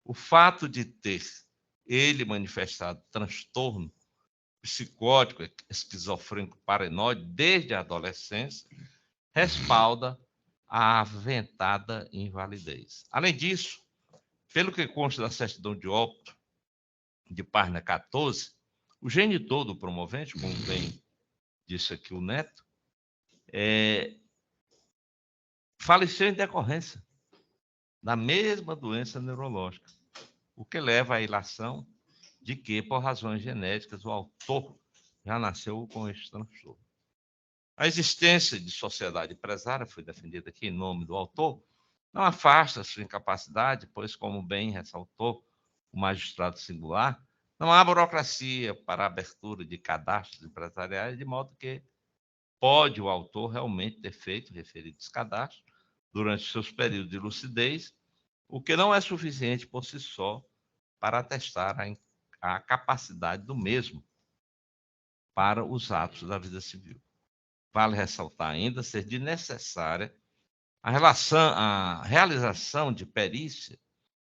O fato de ter ele manifestado transtorno psicótico, esquizofrênico, paranoide, desde a adolescência, respalda a aventada invalidez. Além disso, pelo que consta da certidão de óbito de página 14, o genitor do promovente, como bem disse aqui o Neto, faleceu em decorrência da mesma doença neurológica, o que leva à ilação de que, por razões genéticas, o autor já nasceu com este transtorno. A existência de sociedade empresária, foi defendida aqui em nome do autor, não afasta sua incapacidade, pois, como bem ressaltou o magistrado singular, não há burocracia para a abertura de cadastros empresariais, de modo que pode o autor realmente ter feito referidos cadastros durante seus períodos de lucidez, o que não é suficiente por si só para atestar a capacidade do mesmo para os atos da vida civil. Vale ressaltar ainda ser de necessária a realização de perícia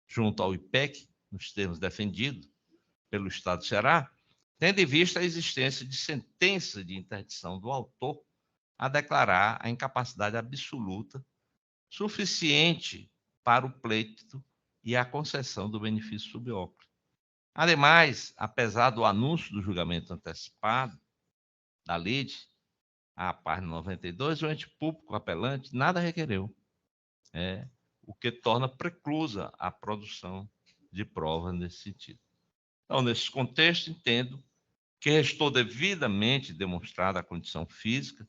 junto ao IPEC, nos termos defendidos pelo Estado do Ceará, tendo em vista a existência de sentença de interdição do autor a declarar a incapacidade absoluta suficiente para o pleito e a concessão do benefício subóculo. Ademais, apesar do anúncio do julgamento antecipado da lide, a página 92, o ente público apelante nada requereu, o que torna preclusa a produção de prova nesse sentido. Então, nesse contexto, entendo que restou devidamente demonstrada a condição física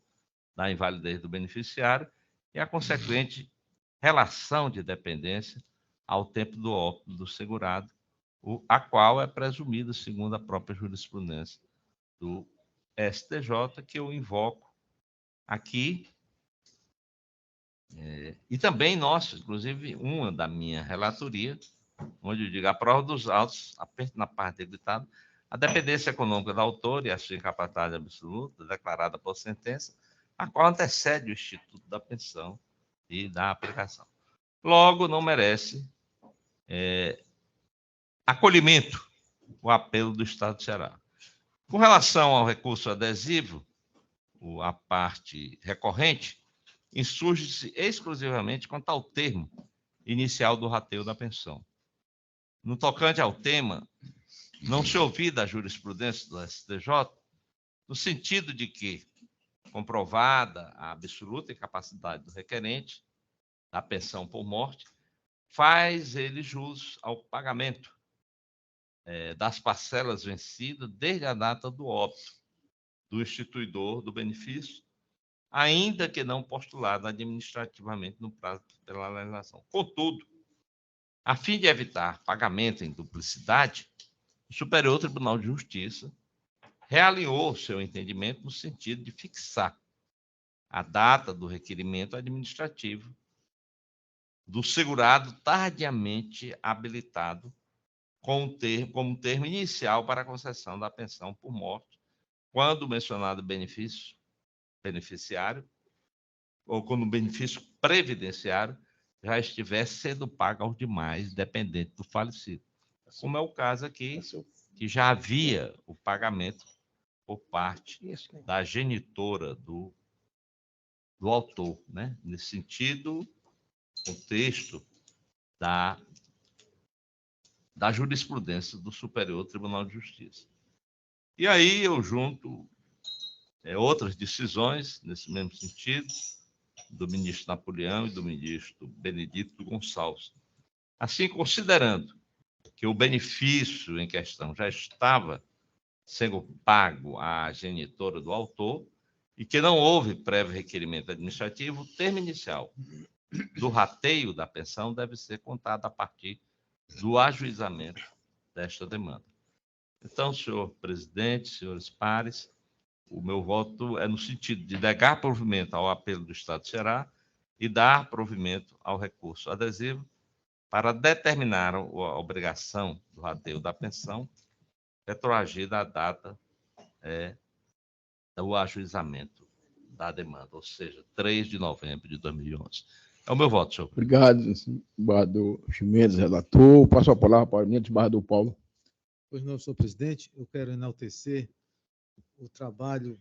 da invalidez do beneficiário e a consequente relação de dependência ao tempo do óbito do segurado, a qual é presumida, segundo a própria jurisprudência do STJ, que eu invoco aqui, e também, nossa, inclusive, uma da minha relatoria, onde eu digo a prova dos autos, na parte decretada, a dependência econômica do autor e a sua incapacidade absoluta, declarada por sentença, a qual antecede o instituto da pensão e da aplicação. Logo, não merece acolhimento o apelo do Estado do Ceará. Com relação ao recurso adesivo, a parte recorrente, insurge-se exclusivamente quanto ao termo inicial do rateio da pensão. No tocante ao tema, não se ouvida a jurisprudência do STJ, no sentido de que, comprovada a absoluta incapacidade do requerente da pensão por morte, faz ele jus ao pagamento das parcelas vencidas desde a data do óbito do instituidor do benefício, ainda que não postulado administrativamente no prazo pela legislação. Contudo, a fim de evitar pagamento em duplicidade, o Superior Tribunal de Justiça realinhou seu entendimento no sentido de fixar a data do requerimento administrativo do segurado tardiamente habilitado como termo inicial para a concessão da pensão por morte, quando o mencionado beneficiário, ou quando o benefício previdenciário já estiver sendo pago aos demais dependentes do falecido. Como é o caso aqui, que já havia o pagamento por parte da genitora do autor, né? Nesse sentido, contexto da jurisprudência do Superior Tribunal de Justiça. E aí eu junto outras decisões nesse mesmo sentido, do ministro Napoleão e do ministro Benedito Gonçalves. Assim, considerando que o benefício em questão já estava sendo pago à genitora do autor e que não houve prévio requerimento administrativo, o termo inicial do rateio da pensão deve ser contado a partir do ajuizamento desta demanda. Então, senhor presidente, senhores pares, o meu voto é no sentido de negar provimento ao apelo do Estado do Ceará e dar provimento ao recurso adesivo para determinar a obrigação do rateio da pensão retroagida à data do ajuizamento da demanda, ou seja, 3 de novembro de 2011. É o meu voto, senhor. Obrigado, desembargador Ximenes, relator. Passo a palavra para o desembargador Paulo. Pois não, senhor presidente, eu quero enaltecer o trabalho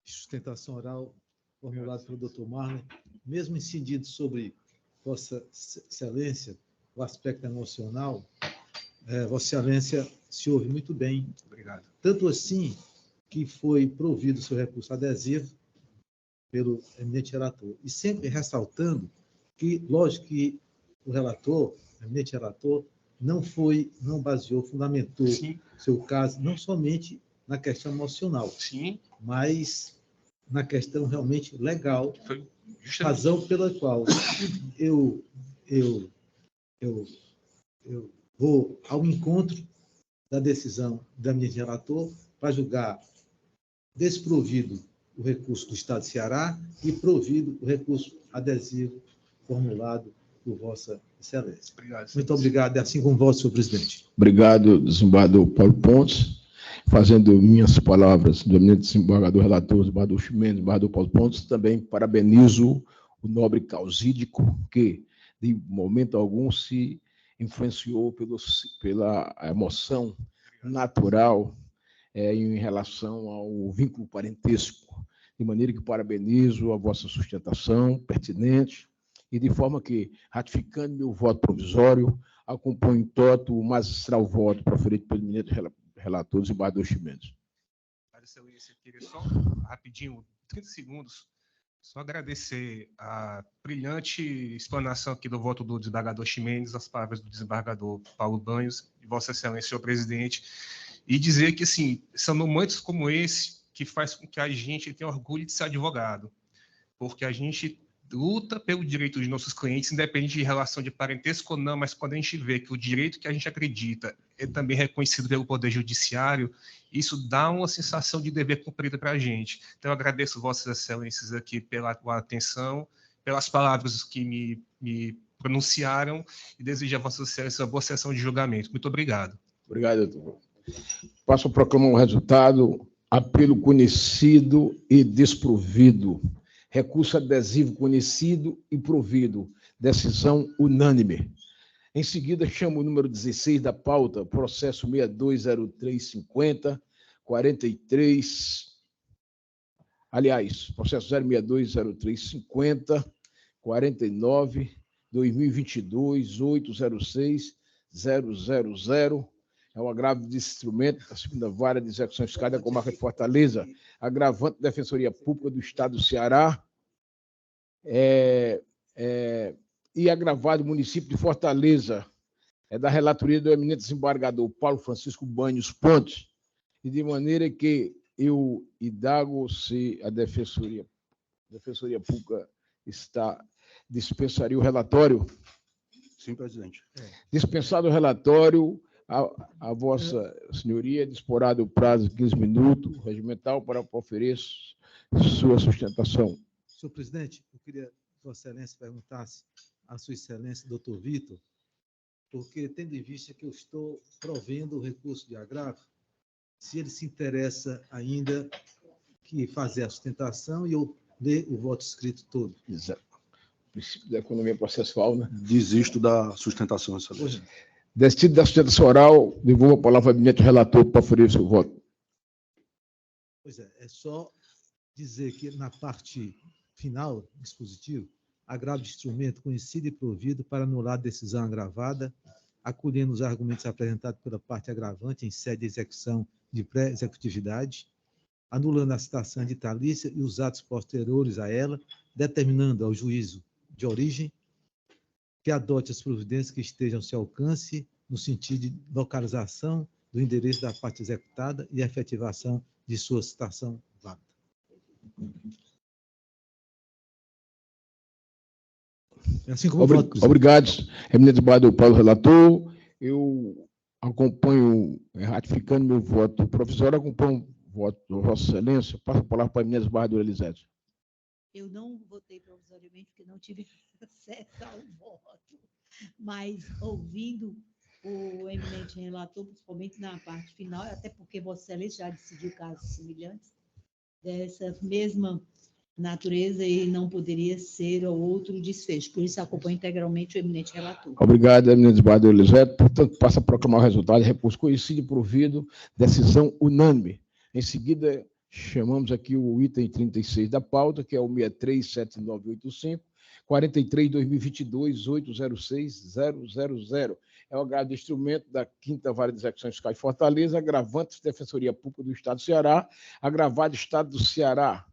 de sustentação oral formulado pelo Dr. Marlon, mesmo incidido sobre Vossa Excelência, o aspecto emocional, Vossa Excelência se ouve muito bem. Obrigado. Tanto assim que foi provido o seu recurso adesivo pelo eminente relator. E sempre ressaltando que, lógico que o relator, o eminente relator, não baseou, fundamentou seu caso, não somente na questão emocional, Sim. mas na questão realmente legal, razão pela qual eu vou ao encontro da decisão do eminente relator para julgar desprovido o recurso do Estado de Ceará e provido o recurso adesivo formulado por Vossa Excelência. Obrigado, muito obrigado, e assim como voto, senhor presidente. Obrigado, desembargador Paulo Pontes. Fazendo minhas palavras do eminente desembargador relator, desembargador Ximenes, desembargador Paulo Pontes, também parabenizo o nobre causídico que, de momento algum, se influenciou pela emoção natural em relação ao vínculo parentesco, de maneira que parabenizo a vossa sustentação pertinente e de forma que, ratificando meu voto provisório, acompanho em toto o magistral voto proferido pelo eminente relator, desembargador Ximenes. Excelência, queria só, rapidinho, 30 segundos, só agradecer a brilhante explanação aqui do voto do desembargador Ximenes, as palavras do desembargador Paulo Banhos, de Vossa Excelência, senhor presidente, e dizer que, assim, são momentos como esse que faz com que a gente tenha orgulho de ser advogado, porque a gente luta pelo direito dos nossos clientes, independente de relação de parentesco ou não, mas quando a gente vê que o direito que a gente acredita é também reconhecido pelo Poder Judiciário, isso dá uma sensação de dever cumprido para a gente. Então, eu agradeço Vossas Excelências aqui pela atenção, pelas palavras que me pronunciaram e desejo a Vossas Excelências uma boa sessão de julgamento. Muito obrigado. Obrigado, doutor. Passo a proclamar o resultado. Apelo conhecido e desprovido. Recurso adesivo conhecido e provido. Decisão unânime. Em seguida, chamo o número 16 da pauta, processo 620350, 43. Aliás, processo 0620350, 49, 2022, 806, 000. É o agravo de instrumento da segunda vara de execução fiscal da comarca de Fortaleza, agravante da Defensoria Pública do Estado do Ceará, e agravado do município de Fortaleza, da relatoria do eminente desembargador Paulo Francisco Banhos Pontes, e de maneira que eu indago se a Defensoria Pública dispensaria o relatório. Sim, presidente. Dispensado o relatório, a vossa senhoria disporá do prazo de 15 minutos regimental para proferir sua sustentação. Senhor presidente, eu queria que Vossa Excelência perguntasse à Sua Excelência, doutor Vitor, porque, tendo em vista que eu estou provendo o recurso de agravo, se ele se interessa ainda que fazer a sustentação e eu ler o voto escrito todo. Exato. Princípio da economia processual, né? Desisto da sustentação, excelência. Decidido da sustentação oral, devolvo a palavra ao gabinete relator para oferir o seu voto. Pois é só dizer que na parte final, dispositivo, agravo de instrumento conhecido e provido para anular a decisão agravada, acolhendo os argumentos apresentados pela parte agravante em sede de execução de pré-executividade, anulando a citação editalícia e os atos posteriores a ela, determinando ao juízo de origem que adote as providências que estejam ao seu alcance no sentido de localização do endereço da parte executada e efetivação de sua citação válida. Assim como o voto, presidente. Obrigado, eminente desembargador Paulo, relator. Eu acompanho, ratificando meu voto provisório, acompanho o voto de Vossa Excelência. Passo a palavra para a eminente desembargadora Elisete. Eu não votei provisoriamente porque não tive acesso ao voto, mas ouvindo o eminente relator, principalmente na parte final, até porque Vossa Excelência já decidiu casos semelhantes dessa mesma natureza e não poderia ser outro desfecho. Por isso, acompanho integralmente o eminente relator. Obrigado, eminente desembargador Elisete. Portanto, passa a proclamar o resultado. Recurso conhecido e provido, decisão unânime. Em seguida, chamamos aqui o item 36 da pauta, que é o 637985, 43-2022-806-000. É o agravo de instrumento da 5ª Vara de Execuções Fiscais de Fortaleza, agravante da Defensoria Pública do Estado do Ceará, agravado do Estado do Ceará.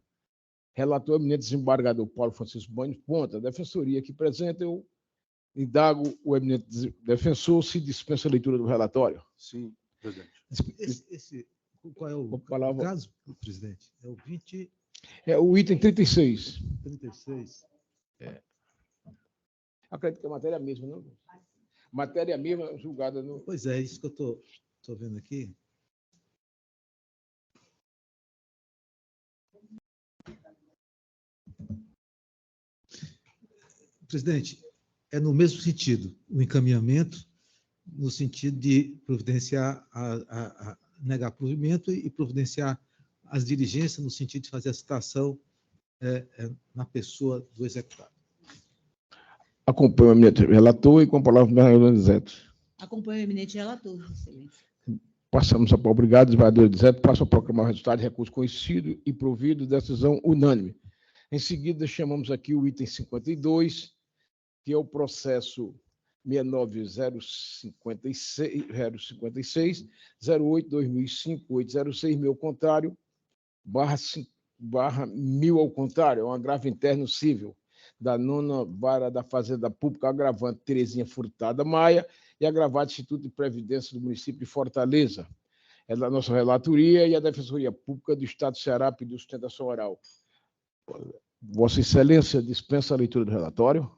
Relator eminente desembargador Paulo Francisco Banho Ponta, defensoria aqui presente, eu indago o eminente defensor se dispensa a leitura do relatório. Sim, presidente. Qual é o caso, presidente? É o 20... É o item 36. 36. Acredito que a matéria é a mesma, não? Matéria mesma julgada no... Pois é, isso que eu estou vendo aqui. Presidente, é no mesmo sentido, o encaminhamento, no sentido de providenciar, negar provimento e providenciar as diligências, no sentido de fazer a citação na pessoa do executado. Acompanho o eminente relator e com a palavra da Elisete. Acompanho o eminente relator, excelência. Passamos a obrigado, desembargador Elisete. Passo a proclamar o resultado de recurso conhecido e provido, decisão unânime. Em seguida, chamamos aqui o item 52, que é o processo 69056, 08-2005-806, meu contrário, /1000 ao contrário, é um agravo interno civil da 9ª Vara da Fazenda Pública, agravante Terezinha Furtada Maia e agravado Instituto de Previdência do município de Fortaleza. É da nossa relatoria e a Defensoria Pública do Estado do Ceará pediu sustentação oral. Vossa Excelência dispensa a leitura do relatório?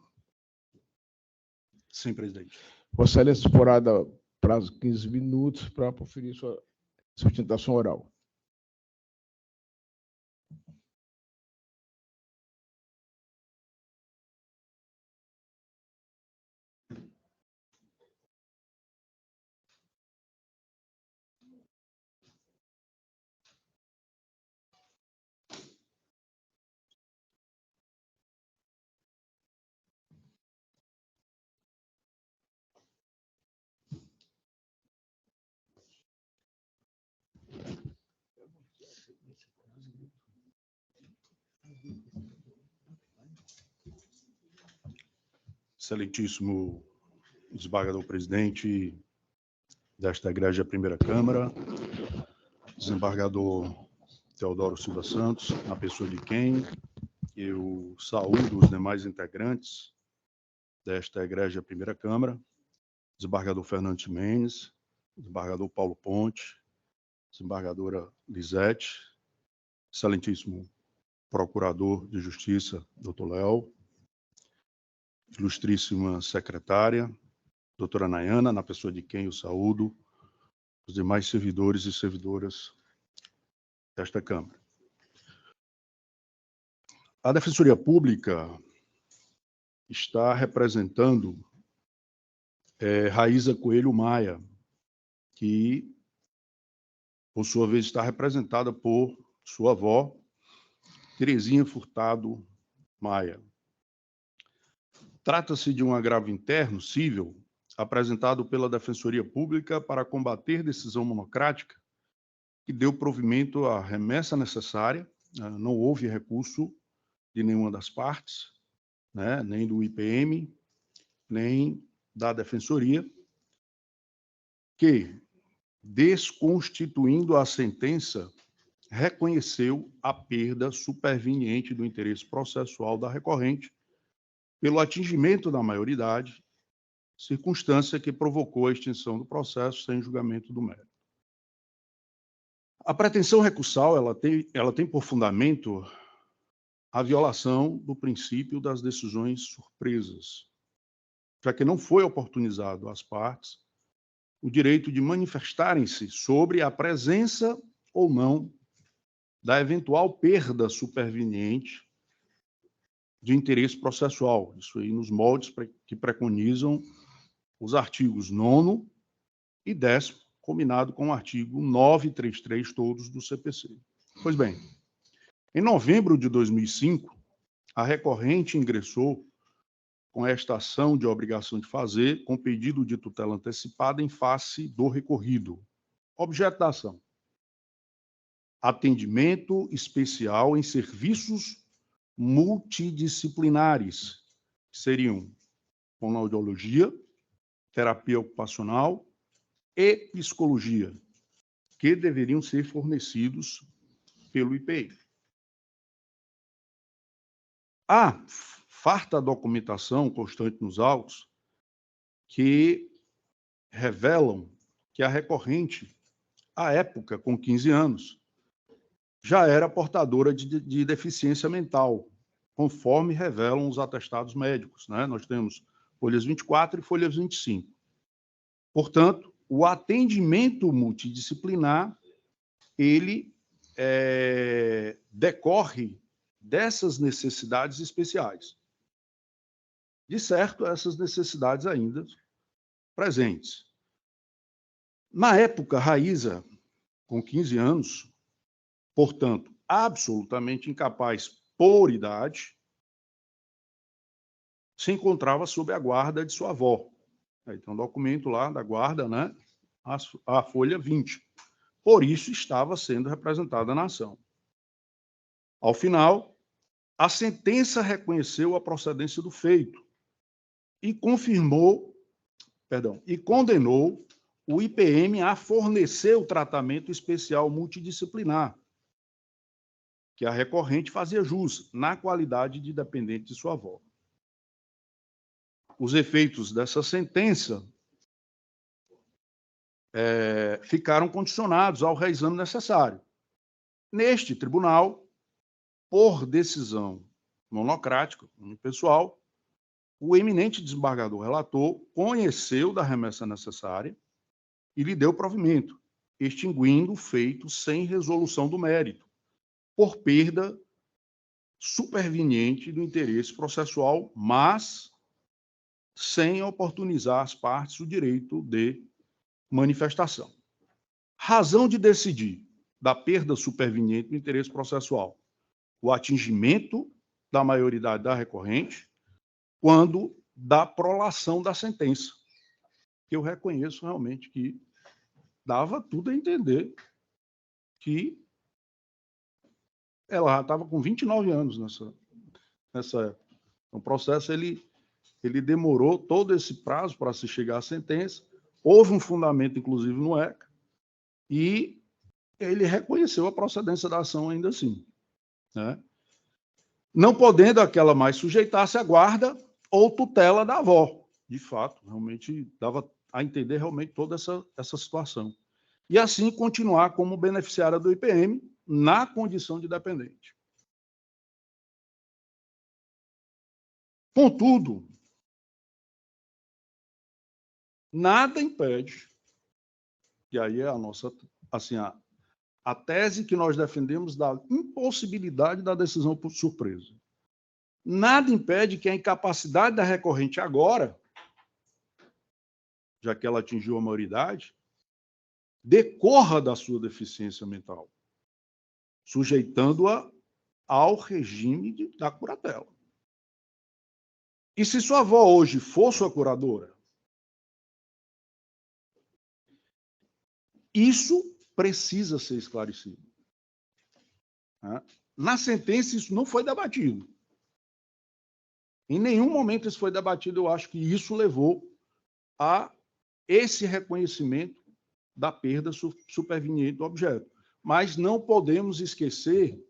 Sim, presidente. Vossa Excelência disporada prazo de 15 minutos para proferir sua sustentação oral. Excelentíssimo desembargador presidente desta Igreja Primeira Câmara, desembargador Teodoro Silva Santos, na pessoa de quem eu saúdo os demais integrantes desta Igreja Primeira Câmara, desembargador Fernando Mendes, desembargador Paulo Ponte, desembargadora Lisete, excelentíssimo procurador de Justiça, doutor Léo, ilustríssima secretária, doutora Nayana, na pessoa de quem eu saúdo, os demais servidores e servidoras desta Câmara. A Defensoria Pública está representando Raíza Coelho Maia, que, por sua vez, está representada por sua avó, Terezinha Furtado Maia. Trata-se de um agravo interno cível apresentado pela Defensoria Pública para combater decisão monocrática que deu provimento à remessa necessária, não houve recurso de nenhuma das partes, né, nem do IPM, nem da Defensoria, que, desconstituindo a sentença, reconheceu a perda superveniente do interesse processual da recorrente pelo atingimento da maioridade, circunstância que provocou a extinção do processo sem julgamento do mérito. A pretensão recursal ela tem por fundamento a violação do princípio das decisões surpresas, já que não foi oportunizado às partes o direito de manifestarem-se sobre a presença ou não da eventual perda superveniente de interesse processual. Isso aí nos moldes que preconizam os artigos 9º e 10º, combinado com o artigo 933, todos do CPC. Pois bem, em novembro de 2005, a recorrente ingressou com esta ação de obrigação de fazer, com pedido de tutela antecipada em face do recorrido. Objeto da ação: atendimento especial em serviços multidisciplinares, que seriam fonoaudiologia, terapia ocupacional e psicologia, que deveriam ser fornecidos pelo IPI. Há farta documentação constante nos autos que revelam que a recorrente, à época, com 15 anos, já era portadora de deficiência mental, conforme revelam os atestados médicos, né? Nós temos folhas 24 e folhas 25. Portanto, o atendimento multidisciplinar, ele decorre dessas necessidades especiais. De certo, essas necessidades ainda presentes. Na época, Raíza, com 15 anos, portanto, absolutamente incapaz por idade, se encontrava sob a guarda de sua avó. Aí tem um documento lá da guarda, né? A folha 20. Por isso, estava sendo representada na ação. Ao final, a sentença reconheceu a procedência do feito e condenou o IPM a fornecer o tratamento especial multidisciplinar, que a recorrente fazia jus, na qualidade de dependente de sua avó. Os efeitos dessa sentença ficaram condicionados ao reexame necessário. Neste tribunal, por decisão monocrática, unipessoal, o eminente desembargador relator conheceu da remessa necessária e lhe deu provimento, extinguindo o feito sem resolução do mérito, por perda superveniente do interesse processual, mas sem oportunizar às partes o direito de manifestação. Razão de decidir da perda superveniente do interesse processual: o atingimento da maioridade da recorrente quando da prolação da sentença. Eu reconheço realmente que dava tudo a entender que ela estava com 29 anos nessa época. O processo ele demorou todo esse prazo para se chegar à sentença. Houve um fundamento, inclusive, no ECA, e ele reconheceu a procedência da ação ainda assim, né? Não podendo aquela mais sujeitar-se à guarda ou tutela da avó. De fato, realmente dava a entender realmente toda essa situação. E assim continuar como beneficiária do IPM na condição de dependente. Contudo, nada impede, e aí é a nossa, assim, a tese que nós defendemos da impossibilidade da decisão por surpresa. Nada impede que a incapacidade da recorrente agora, já que ela atingiu a maioridade, decorra da sua deficiência mental, sujeitando-a ao regime da curatela. E se sua avó hoje for sua curadora, isso precisa ser esclarecido. Na sentença, isso não foi debatido. Em nenhum momento isso foi debatido. Eu acho que isso levou a esse reconhecimento da perda superveniente do objeto. Mas não podemos esquecer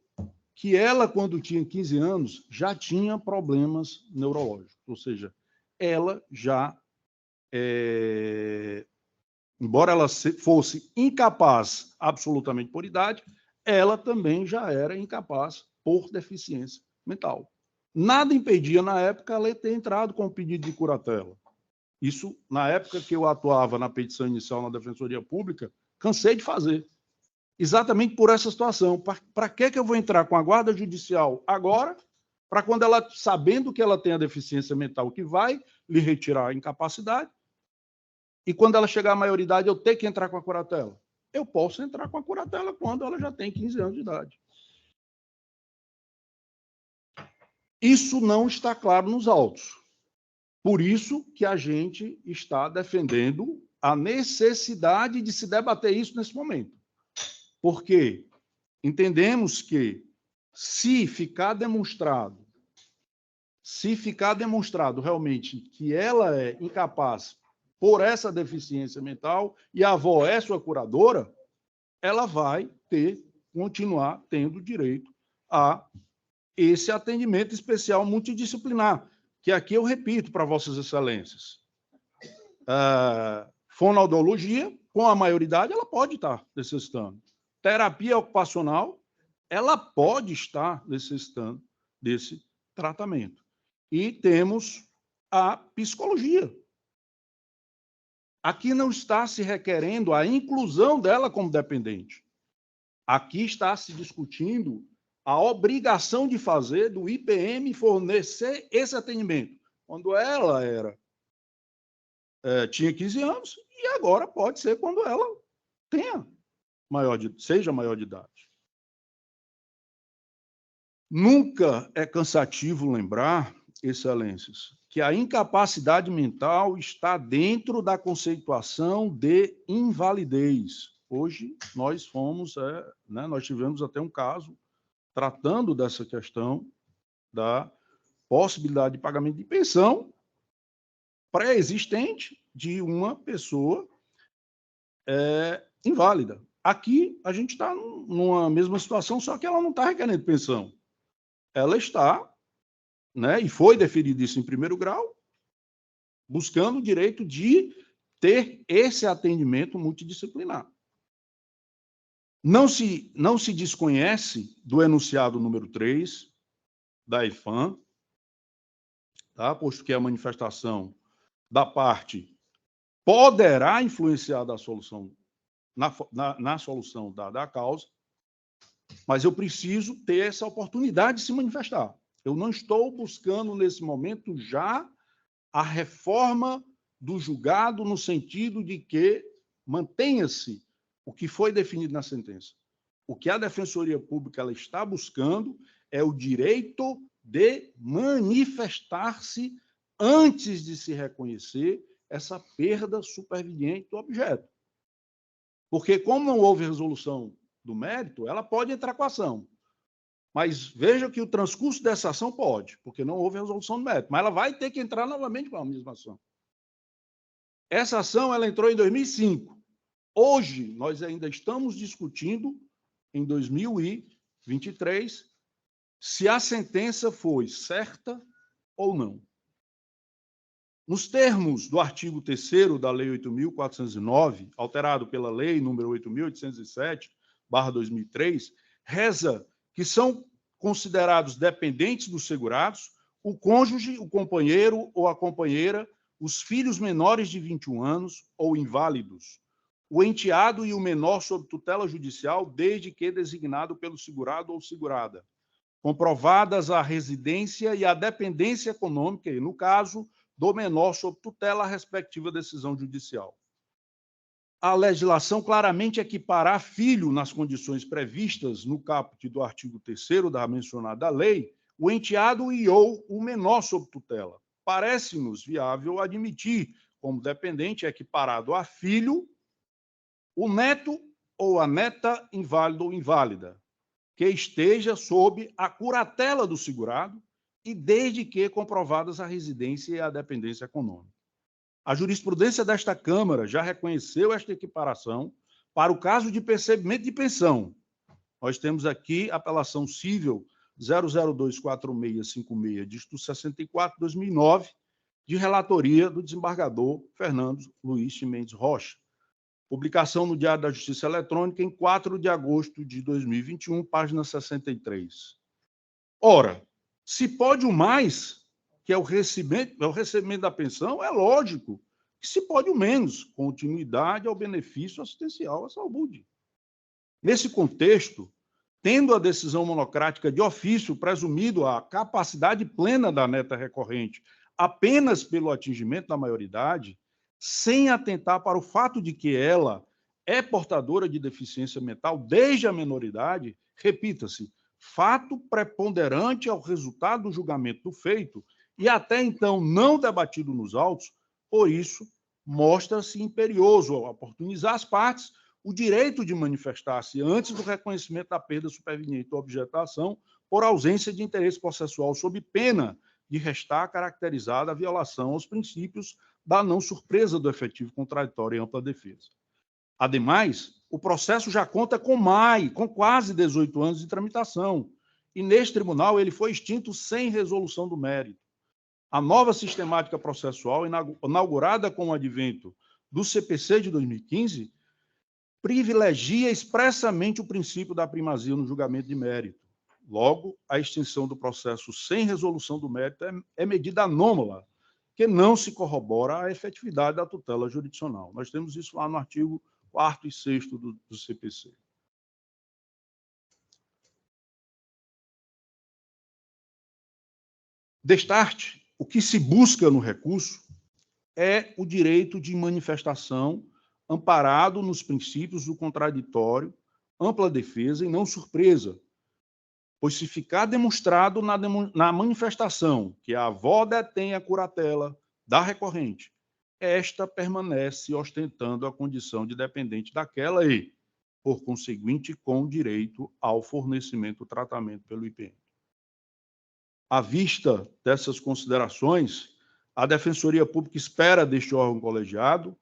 que ela, quando tinha 15 anos, já tinha problemas neurológicos. Ou seja, ela já, embora ela fosse incapaz absolutamente por idade, ela também já era incapaz por deficiência mental. Nada impedia, na época, ela ter entrado com o pedido de curatela. Isso, na época que eu atuava na petição inicial na Defensoria Pública, cansei de fazer. Exatamente por essa situação. Para que eu vou entrar com a guarda judicial agora, para quando ela, sabendo que ela tem a deficiência mental, que vai lhe retirar a incapacidade, e quando ela chegar à maioridade, eu ter que entrar com a curatela? Eu posso entrar com a curatela quando ela já tem 15 anos de idade. Isso não está claro nos autos. Por isso que a gente está defendendo a necessidade de se debater isso nesse momento. Porque entendemos que, se ficar demonstrado realmente que ela é incapaz por essa deficiência mental e a avó é sua curadora, ela vai continuar tendo direito a esse atendimento especial multidisciplinar, que aqui eu repito para Vossas Excelências. Fonoaudiologia, com a maioridade, ela pode estar necessitando. Terapia ocupacional, ela pode estar necessitando desse tratamento. E temos a psicologia. Aqui não está se requerendo a inclusão dela como dependente. Aqui está se discutindo a obrigação de fazer do IPM fornecer esse atendimento. Quando ela tinha 15 anos, e agora pode ser quando ela seja maior de idade. Nunca é cansativo lembrar, Excelências, que a incapacidade mental está dentro da conceituação de invalidez. Hoje nós nós tivemos até um caso tratando dessa questão da possibilidade de pagamento de pensão pré-existente de uma pessoa inválida. Aqui a gente está numa mesma situação, só que ela não está requerendo pensão. Ela está, e foi deferido isso em primeiro grau, buscando o direito de ter esse atendimento multidisciplinar. Não se desconhece do enunciado número 3 da IFAM, posto que a manifestação da parte poderá influenciar na solução da causa, mas eu preciso ter essa oportunidade de se manifestar. Eu não estou buscando, nesse momento, já a reforma do julgado no sentido de que mantenha-se o que foi definido na sentença. O que a Defensoria Pública ela está buscando é o direito de manifestar-se antes de se reconhecer essa perda superveniente do objeto. Porque, como não houve resolução do mérito, ela pode entrar com a ação. Mas veja que o transcurso dessa ação pode, porque não houve resolução do mérito. Mas ela vai ter que entrar novamente com a mesma ação. Essa ação ela entrou em 2005. Hoje, nós ainda estamos discutindo, em 2023, se a sentença foi certa ou não. Nos termos do artigo 3º da Lei 8.409, alterado pela Lei número 8.807/2003, reza que são considerados dependentes dos segurados o cônjuge, o companheiro ou a companheira, os filhos menores de 21 anos ou inválidos, o enteado e o menor sob tutela judicial, desde que designado pelo segurado ou segurada, comprovadas a residência e a dependência econômica, e, no caso do menor sob tutela, a respectiva decisão judicial. A legislação claramente equipará filho nas condições previstas no caput do artigo 3º da mencionada lei, o enteado e ou o menor sob tutela. Parece-nos viável admitir como dependente equiparado a filho o neto ou a neta inválido ou inválida, que esteja sob a curatela do segurado e desde que comprovadas a residência e a dependência econômica. A jurisprudência desta Câmara já reconheceu esta equiparação para o caso de percebimento de pensão. Nós temos aqui a apelação cível 0024656, dígito 64/2009, de relatoria do desembargador Fernando Luiz de Mendes Rocha. Publicação no Diário da Justiça Eletrônica em 4 de agosto de 2021, página 63. Ora, se pode o mais, que é o recebimento da pensão, é lógico que se pode o menos, continuidade ao benefício assistencial à saúde. Nesse contexto, tendo a decisão monocrática de ofício presumido a capacidade plena da neta recorrente apenas pelo atingimento da maioridade, sem atentar para o fato de que ela é portadora de deficiência mental desde a menoridade, repita-se, fato preponderante ao resultado do julgamento do feito e até então não debatido nos autos, por isso, mostra-se imperioso ao oportunizar às partes o direito de manifestar-se antes do reconhecimento da perda superveniente da objeto da ação por ausência de interesse processual, sob pena de restar caracterizada a violação aos princípios da não surpresa do efetivo contraditório e ampla defesa. Ademais, o processo já conta com quase 18 anos de tramitação, e neste tribunal ele foi extinto sem resolução do mérito. A nova sistemática processual, inaugurada com o advento do CPC de 2015, privilegia expressamente o princípio da primazia no julgamento de mérito. Logo, a extinção do processo sem resolução do mérito é medida anômala, que não se corrobora a efetividade da tutela jurisdicional. Nós temos isso lá no artigo 4º e 6º do CPC. Destarte, o que se busca no recurso é o direito de manifestação amparado nos princípios do contraditório, ampla defesa e não surpresa, pois se ficar demonstrado na manifestação que a avó detém a curatela da recorrente, esta permanece ostentando a condição de dependente daquela e, por conseguinte, com direito ao fornecimento do tratamento pelo IPM. À vista dessas considerações, a Defensoria Pública espera deste órgão colegiado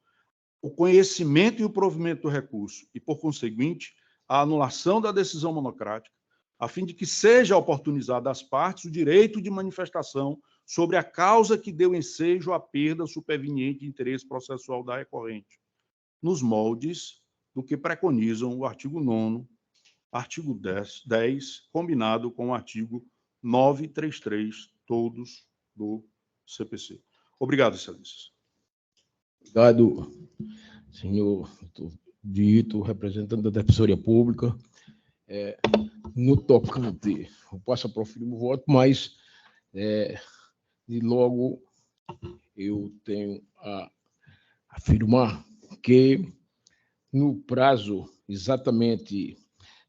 o conhecimento e o provimento do recurso e, por conseguinte, a anulação da decisão monocrática, a fim de que seja oportunizado às partes o direito de manifestação sobre a causa que deu ensejo à perda superveniente de interesse processual da recorrente, nos moldes do que preconizam o artigo 9º, artigo 10, combinado com o artigo 933, todos do CPC. Obrigado, excelências. Obrigado, senhor Dito, representante da Defensoria Pública. No tocante, eu posso proferir o voto, mas de logo eu tenho a afirmar que no prazo exatamente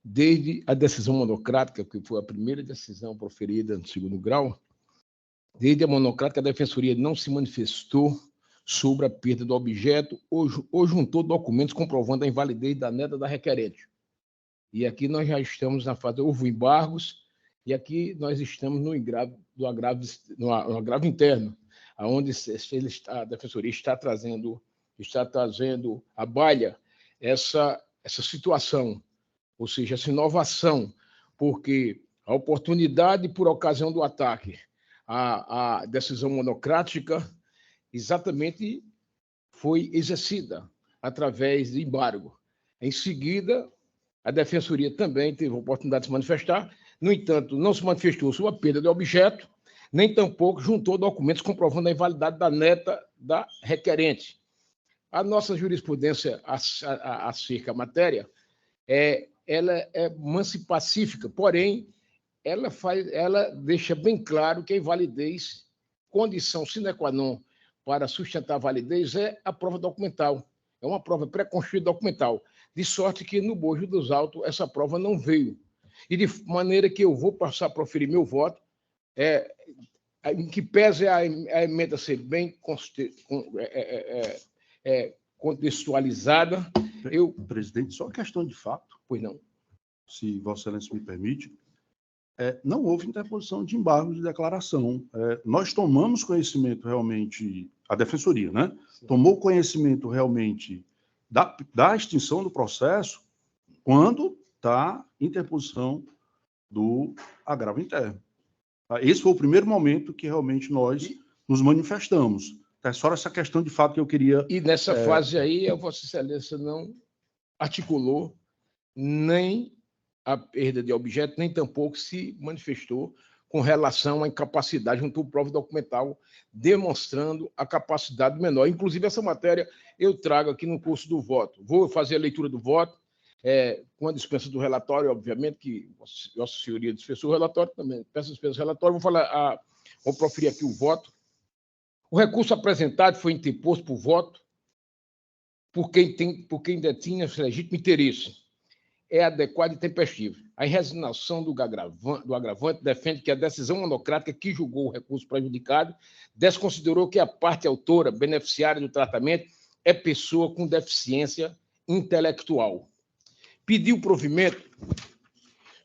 desde a decisão monocrática, que foi a primeira decisão proferida no 2º grau, desde a monocrática, a Defensoria não se manifestou sobre a perda do objeto ou juntou documentos comprovando a invalidez da neta da requerente. E aqui nós já estamos na fase, houve embargos, e aqui nós estamos no agravo interno, onde a Defensoria está trazendo à baila essa situação, ou seja, essa inovação, porque a oportunidade por ocasião do ataque à decisão monocrática exatamente foi exercida através de embargo. Em seguida, a Defensoria também teve a oportunidade de se manifestar, no entanto, não se manifestou sobre a perda de objeto, nem tampouco juntou documentos comprovando a invalidade da neta da requerente. A nossa jurisprudência acerca da matéria ela é mansa e pacífica, porém, ela deixa bem claro que a invalidez, condição sine qua non para sustentar a validez, é a prova documental. É uma prova pré-constituída documental. De sorte que, no bojo dos autos, essa prova não veio. E de maneira que eu vou passar a proferir meu voto, em que pese a emenda ser bem contextualizada, Presidente, só questão de fato. Pois não. Se Vossa Excelência me permite, não houve interposição de embargo de declaração. Nós tomamos conhecimento realmente, a Defensoria, né? Sim. Tomou conhecimento realmente da extinção do processo quando está interposição do agravo interno. Esse foi o primeiro momento que realmente nós nos manifestamos. É só essa questão de fato que eu queria... E nessa fase aí, a Vossa Excelência não articulou nem a perda de objeto, nem tampouco se manifestou com relação à incapacidade, junto com prova documental, demonstrando a capacidade do menor. Inclusive, essa matéria eu trago aqui no curso do voto. Vou fazer a leitura do voto, com a dispensa do relatório, obviamente, que Vossa Senhoria dispensou o relatório também. Peço dispensa do relatório, vou proferir aqui o voto. O recurso apresentado foi interposto por voto por quem detinha legítimo interesse. É adequado e tempestivo. A resignação do agravante defende que a decisão monocrática que julgou o recurso prejudicado desconsiderou que a parte autora, beneficiária do tratamento, é pessoa com deficiência intelectual. Pediu provimento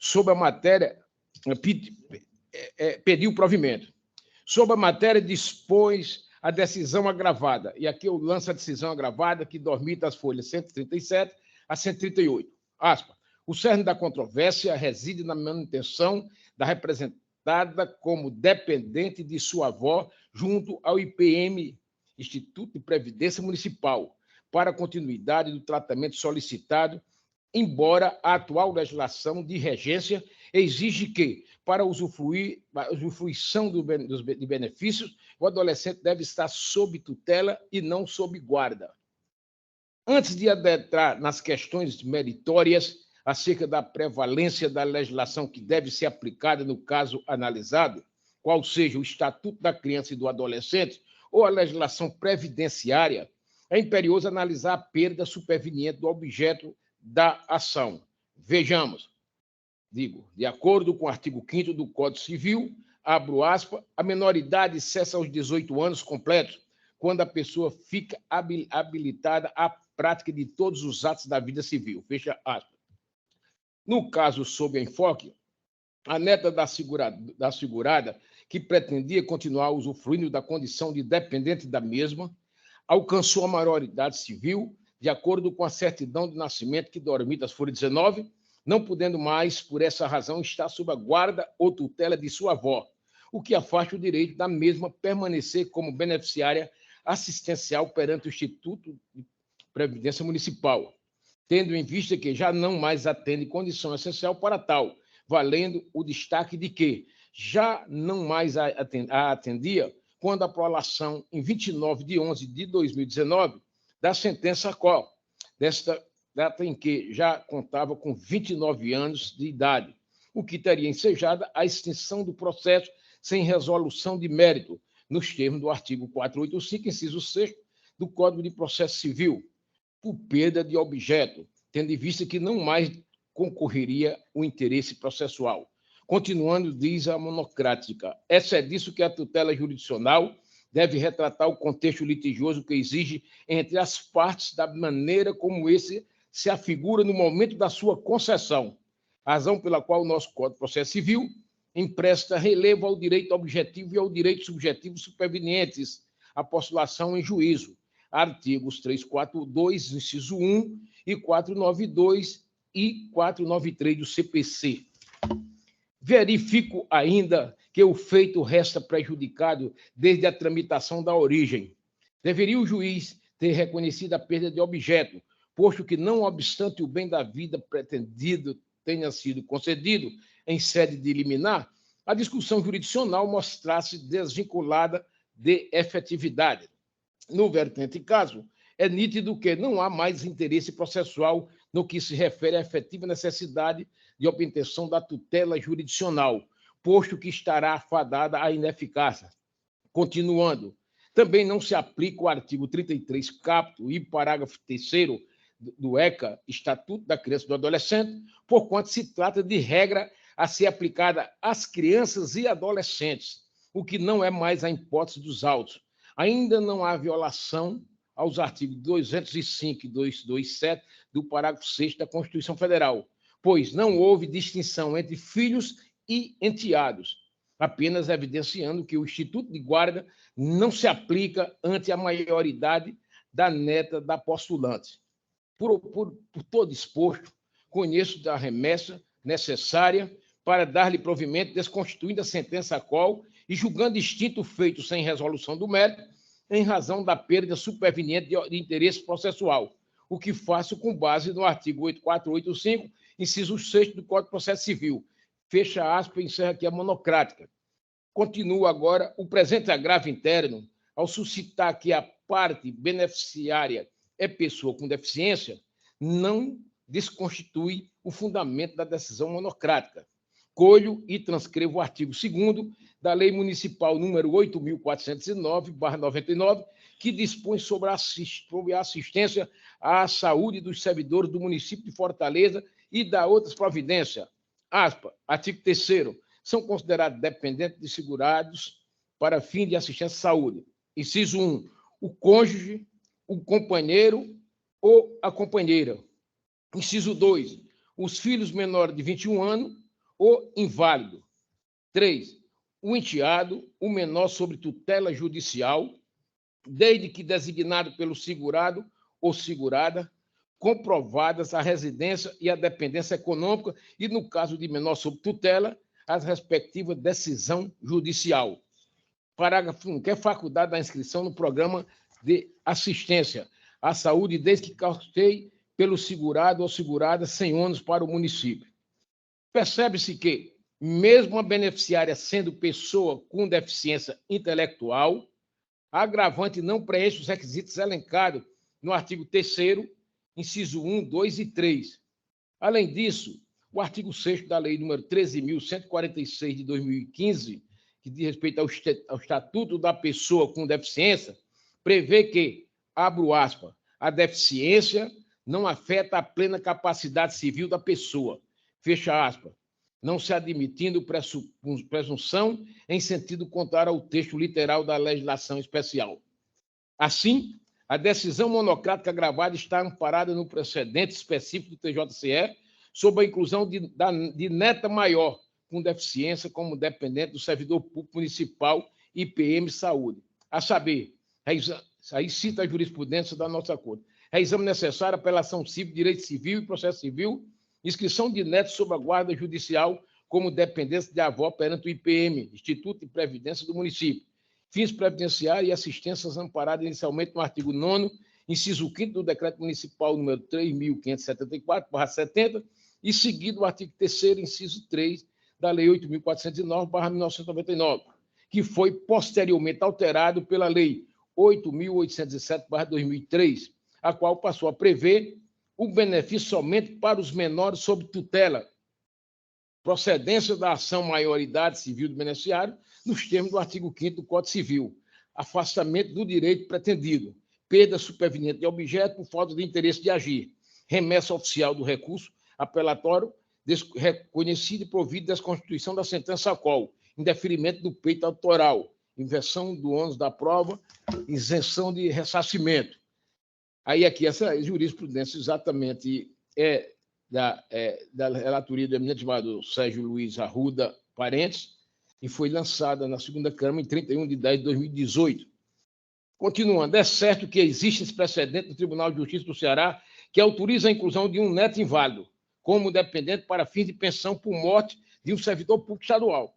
sobre a matéria, pediu provimento. Sobre a matéria, dispôs a decisão agravada. E aqui eu lanço a decisão agravada, que dormita as folhas 137 a 138. Aspa. O cerne da controvérsia reside na manutenção da representada como dependente de sua avó junto ao IPM, Instituto de Previdência Municipal, para a continuidade do tratamento solicitado, embora a atual legislação de regência exige que, para a usufruição de benefícios, o adolescente deve estar sob tutela e não sob guarda. Antes de adentrar nas questões meritórias acerca da prevalência da legislação que deve ser aplicada no caso analisado, qual seja o Estatuto da Criança e do Adolescente ou a legislação previdenciária, é imperioso analisar a perda superveniente do objeto da ação. Vejamos, de acordo com o artigo 5º do Código Civil, abro aspas, a menoridade cessa aos 18 anos completos, quando a pessoa fica habilitada à prática de todos os atos da vida civil. Fecha aspas. No caso sob enfoque, a neta da segurada, que pretendia continuar usufruindo da condição de dependente da mesma, alcançou a maioridade civil, de acordo com a certidão de nascimento que dormita as folhas 19, não podendo mais, por essa razão, estar sob a guarda ou tutela de sua avó, o que afasta o direito da mesma permanecer como beneficiária assistencial perante o Instituto de Previdência Municipal, tendo em vista que já não mais atende condição essencial para tal, valendo o destaque de que já não mais a atendia quando a prolação, em 29 de 11 de 2019, da sentença qual, desta data em que já contava com 29 anos de idade, o que teria ensejado a extinção do processo sem resolução de mérito, nos termos do artigo 485, inciso 6 do Código de Processo Civil, por perda de objeto, tendo em vista que não mais concorreria o interesse processual. Continuando, diz a monocrática, é disso que a tutela jurisdicional deve retratar o contexto litigioso que exige entre as partes da maneira como esse se afigura no momento da sua concessão, razão pela qual o nosso Código de Processo Civil empresta relevo ao direito objetivo e ao direito subjetivo supervenientes, a postulação em juízo, artigos 342, inciso 1, e 492 e 493 do CPC. Verifico ainda que o feito resta prejudicado desde a tramitação da origem. Deveria o juiz ter reconhecido a perda de objeto, posto que, não obstante o bem da vida pretendido tenha sido concedido em sede de liminar, a discussão jurisdicional mostrasse desvinculada de efetividade. No vertente caso, é nítido que não há mais interesse processual no que se refere à efetiva necessidade de obtenção da tutela jurisdicional, posto que estará afadada à ineficácia. Continuando, também não se aplica o artigo 33, caput e parágrafo 3º do ECA, Estatuto da Criança e do Adolescente, porquanto se trata de regra a ser aplicada às crianças e adolescentes, o que não é mais a hipótese dos autos. Ainda não há violação aos artigos 205 e 227 do parágrafo 6º da Constituição Federal, pois não houve distinção entre filhos e enteados, apenas evidenciando que o Instituto de Guarda não se aplica ante a maioridade da neta da postulante. Por todo exposto, conheço da remessa necessária para dar-lhe provimento, desconstituindo a sentença a qual e julgando extinto o feito sem resolução do mérito, em razão da perda superveniente de interesse processual, o que faço com base no artigo 8485, inciso 6 do Código de Processo Civil. Fecha aspas, encerra aqui a monocrática. Continua agora o presente agravo interno, ao suscitar que a parte beneficiária é pessoa com deficiência, não desconstitui o fundamento da decisão monocrática. Colho e transcrevo o artigo 2º da Lei Municipal número 8.409/99, que dispõe sobre a assistência à saúde dos servidores do município de Fortaleza e da outras providências. Aspa, artigo 3º, são considerados dependentes de segurados para fim de assistência à saúde. Inciso 1, o cônjuge, o companheiro ou a companheira. Inciso 2, os filhos menores de 21 anos ou inválido. 3, o enteado, o menor sob tutela judicial, desde que designado pelo segurado ou segurada, comprovadas a residência e a dependência econômica e, no caso de menor sob tutela, a respectiva decisão judicial. Parágrafo 1. Quer faculdade da inscrição no programa de assistência à saúde, desde que custeie pelo segurado ou segurada sem ônus para o município. Percebe-se que, mesmo a beneficiária sendo pessoa com deficiência intelectual, a agravante não preenche os requisitos elencados no artigo 3º, inciso 1, 2 e 3. Além disso, o artigo 6º da Lei nº 13.146 de 2015, que diz respeito ao Estatuto da Pessoa com Deficiência, prevê que, abro aspas, a deficiência não afeta a plena capacidade civil da pessoa, fecha aspas, não se admitindo presunção em sentido contrário ao texto literal da legislação especial. Assim, a decisão monocrática gravada está amparada no precedente específico do TJCE sobre a inclusão de neta maior com deficiência como dependente do servidor público municipal e PM Saúde. A saber, aí cita a jurisprudência da nossa Corte, reexame necessário, apelação civil, direito civil e processo civil, inscrição de netos sob a guarda judicial como dependência de avó perante o IPM, Instituto de Previdência do município. Fins previdenciários e assistências amparadas inicialmente no artigo 9º, inciso 5º do Decreto Municipal número 3.574/70 e seguido o artigo 3º, inciso 3 da Lei 8.409/1999, que foi posteriormente alterado pela Lei 8.807/2003, a qual passou a prever o benefício somente para os menores sob tutela, procedência da ação maioridade civil do beneficiário, nos termos do artigo 5º do Código Civil, afastamento do direito pretendido, perda superveniente de objeto por falta de interesse de agir, remessa oficial do recurso apelatório, reconhecido e provido da Constituição da sentença a qual, indeferimento do peito autoral, inversão do ônus da prova, isenção de ressarcimento. Aí aqui, essa jurisprudência exatamente é da relatoria do eminente advogado Sérgio Luiz Arruda Parentes e foi lançada na segunda Câmara em 31 de 10 de 2018. Continuando, é certo que existe esse precedente do Tribunal de Justiça do Ceará que autoriza a inclusão de um neto inválido como dependente para fins de pensão por morte de um servidor público estadual.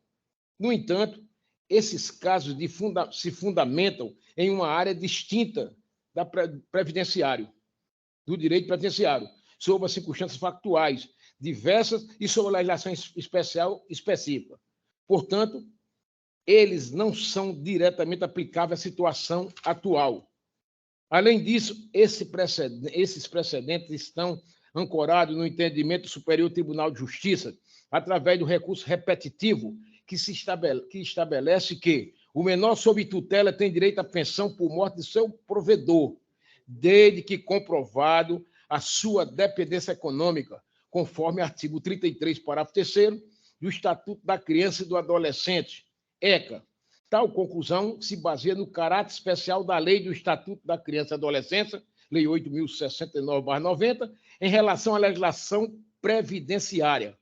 No entanto, esses casos se fundamentam em uma área distinta da previdenciário, do direito previdenciário, sob as circunstâncias factuais diversas e sob a legislação especial específica. Portanto, eles não são diretamente aplicáveis à situação atual. Além disso, esses precedentes estão ancorados no entendimento do Superior Tribunal de Justiça, através do recurso repetitivo, que estabelece que o menor sob tutela tem direito à pensão por morte de seu provedor, desde que comprovado a sua dependência econômica, conforme artigo 33, parágrafo 3º, do Estatuto da Criança e do Adolescente, ECA. Tal conclusão se baseia no caráter especial da Lei do Estatuto da Criança e Adolescência, Lei 8.069/90, em relação à legislação previdenciária,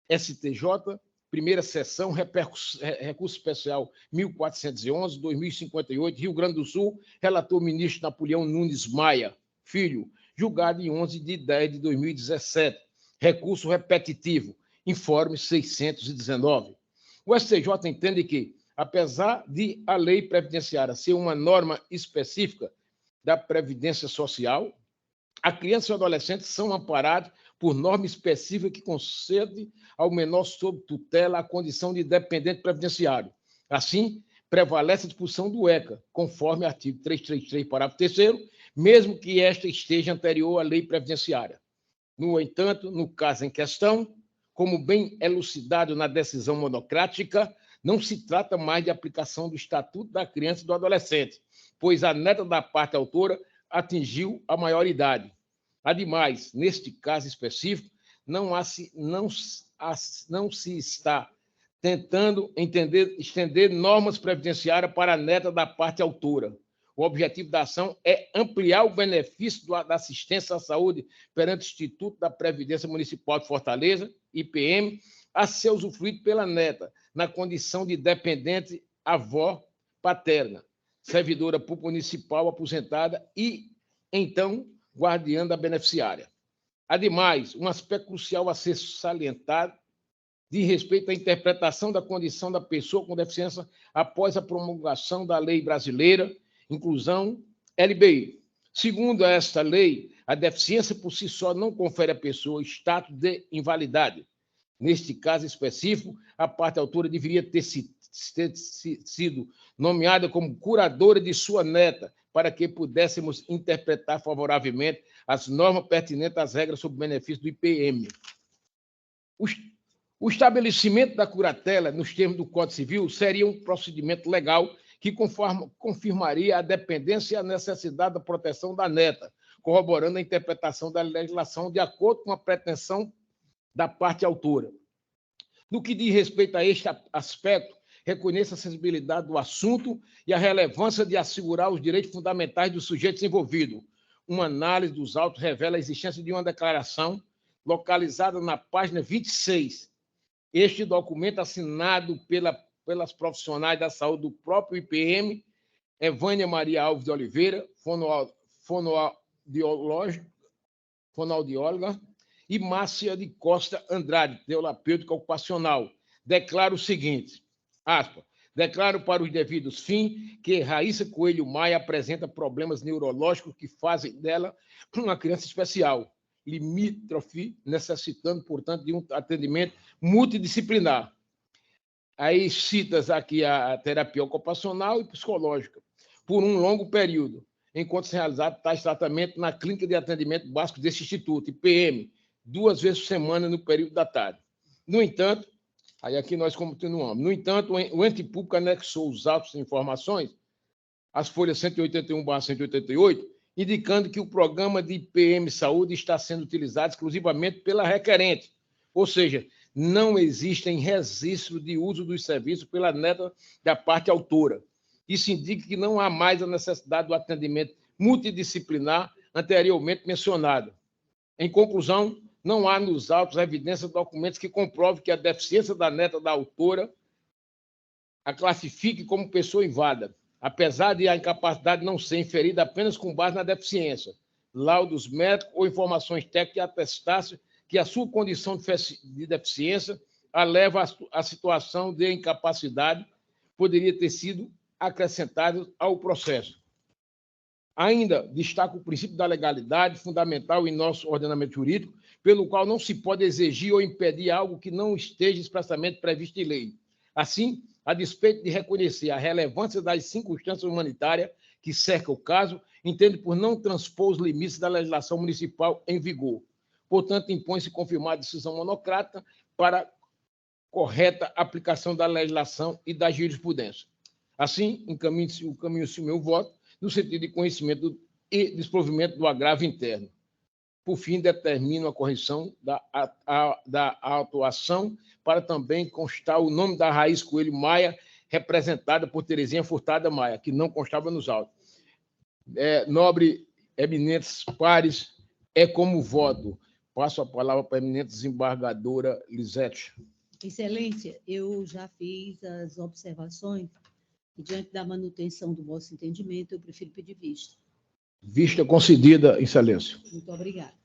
STJ, primeira sessão, recurso especial 1411, 2058, Rio Grande do Sul, relator ministro Napoleão Nunes Maia, filho, julgado em 11 de 10 de 2017, recurso repetitivo, informe 619. O STJ entende que, apesar de a lei previdenciária ser uma norma específica da Previdência Social, a criança e o adolescente são amparados por norma específica que concede ao menor sob tutela a condição de dependente previdenciário, Assim, prevalece a disposição do ECA, conforme artigo 333, parágrafo 3º, mesmo que esta esteja anterior à lei previdenciária. No entanto, no caso em questão, como bem elucidado na decisão monocrática, não se trata mais de aplicação do Estatuto da Criança e do Adolescente, pois a neta da parte autora atingiu a maioridade. Ademais, neste caso específico, não se está tentando estender normas previdenciárias para a neta da parte autora. O objetivo da ação é ampliar o benefício da assistência à saúde perante o Instituto da Previdência Municipal de Fortaleza, IPM, a ser usufruído pela neta, na condição de dependente avó paterna, servidora pública municipal aposentada e, então, guardiã da beneficiária. Ademais, um aspecto crucial a ser salientado diz respeito à interpretação da condição da pessoa com deficiência após a promulgação da lei brasileira, inclusão LBI. Segundo esta lei, a deficiência por si só não confere à pessoa status de invalidade. Neste caso específico, a parte autora deveria ter sido nomeada como curadora de sua neta, para que pudéssemos interpretar favoravelmente as normas pertinentes às regras sobre benefício do IPM. O estabelecimento da curatela, nos termos do Código Civil, seria um procedimento legal que confirmaria a dependência e a necessidade da proteção da neta, corroborando a interpretação da legislação de acordo com a pretensão da parte autora. No que diz respeito a este aspecto, reconheço a sensibilidade do assunto e a relevância de assegurar os direitos fundamentais dos sujeitos envolvidos. Uma análise dos autos revela a existência de uma declaração localizada na página 26. Este documento, assinado pelas profissionais da saúde do próprio IPM, Evânia Maria Alves de Oliveira, fonoaudióloga, e Márcia de Costa Andrade, terapêutica ocupacional, declara o seguinte, aspas, declaro para os devidos fins que Raíssa Coelho Maia apresenta problemas neurológicos que fazem dela uma criança especial, limítrofe, necessitando, portanto, de um atendimento multidisciplinar. Aí citas aqui a terapia ocupacional e psicológica, por um longo período, enquanto se realizar tais tratamentos na clínica de atendimento básico desse instituto, IPM, 2 vezes por semana no período da tarde. No entanto, aí aqui nós continuamos, no entanto, o ente público anexou os autos e informações, as folhas 181/188, indicando que o programa de IPM Saúde está sendo utilizado exclusivamente pela requerente, ou seja, não existem registro de uso dos serviços pela neta da parte autora. Isso indica que não há mais a necessidade do atendimento multidisciplinar anteriormente mencionado. Em conclusão, não há nos autos evidências de documentos que comprovem que a deficiência da neta da autora a classifique como pessoa inválida, apesar de a incapacidade não ser inferida apenas com base na deficiência, laudos médicos ou informações técnicas que atestassem que a sua condição de deficiência a leva à situação de incapacidade, poderia ter sido acrescentada ao processo. Ainda destaca o princípio da legalidade, fundamental em nosso ordenamento jurídico, pelo qual não se pode exigir ou impedir algo que não esteja expressamente previsto em lei. Assim, a despeito de reconhecer a relevância das circunstâncias humanitárias que cercam o caso, entende por não transpor os limites da legislação municipal em vigor. Portanto, impõe-se confirmar a decisão monocrática para correta aplicação da legislação e da jurisprudência. Assim, encaminho-se o meu voto no sentido de conhecimento e desprovimento do agravo interno. Por fim, determino a correção da autuação para também constar o nome da Raíssa Coelho Maia, representada por Terezinha Furtada Maia, que não constava nos autos. Nobre, eminentes pares, é como voto. Passo a palavra para a eminente desembargadora Lisete. Excelência, eu já fiz as observações e, diante da manutenção do vosso entendimento, eu prefiro pedir vista. Vista concedida, Excelência. Muito obrigada.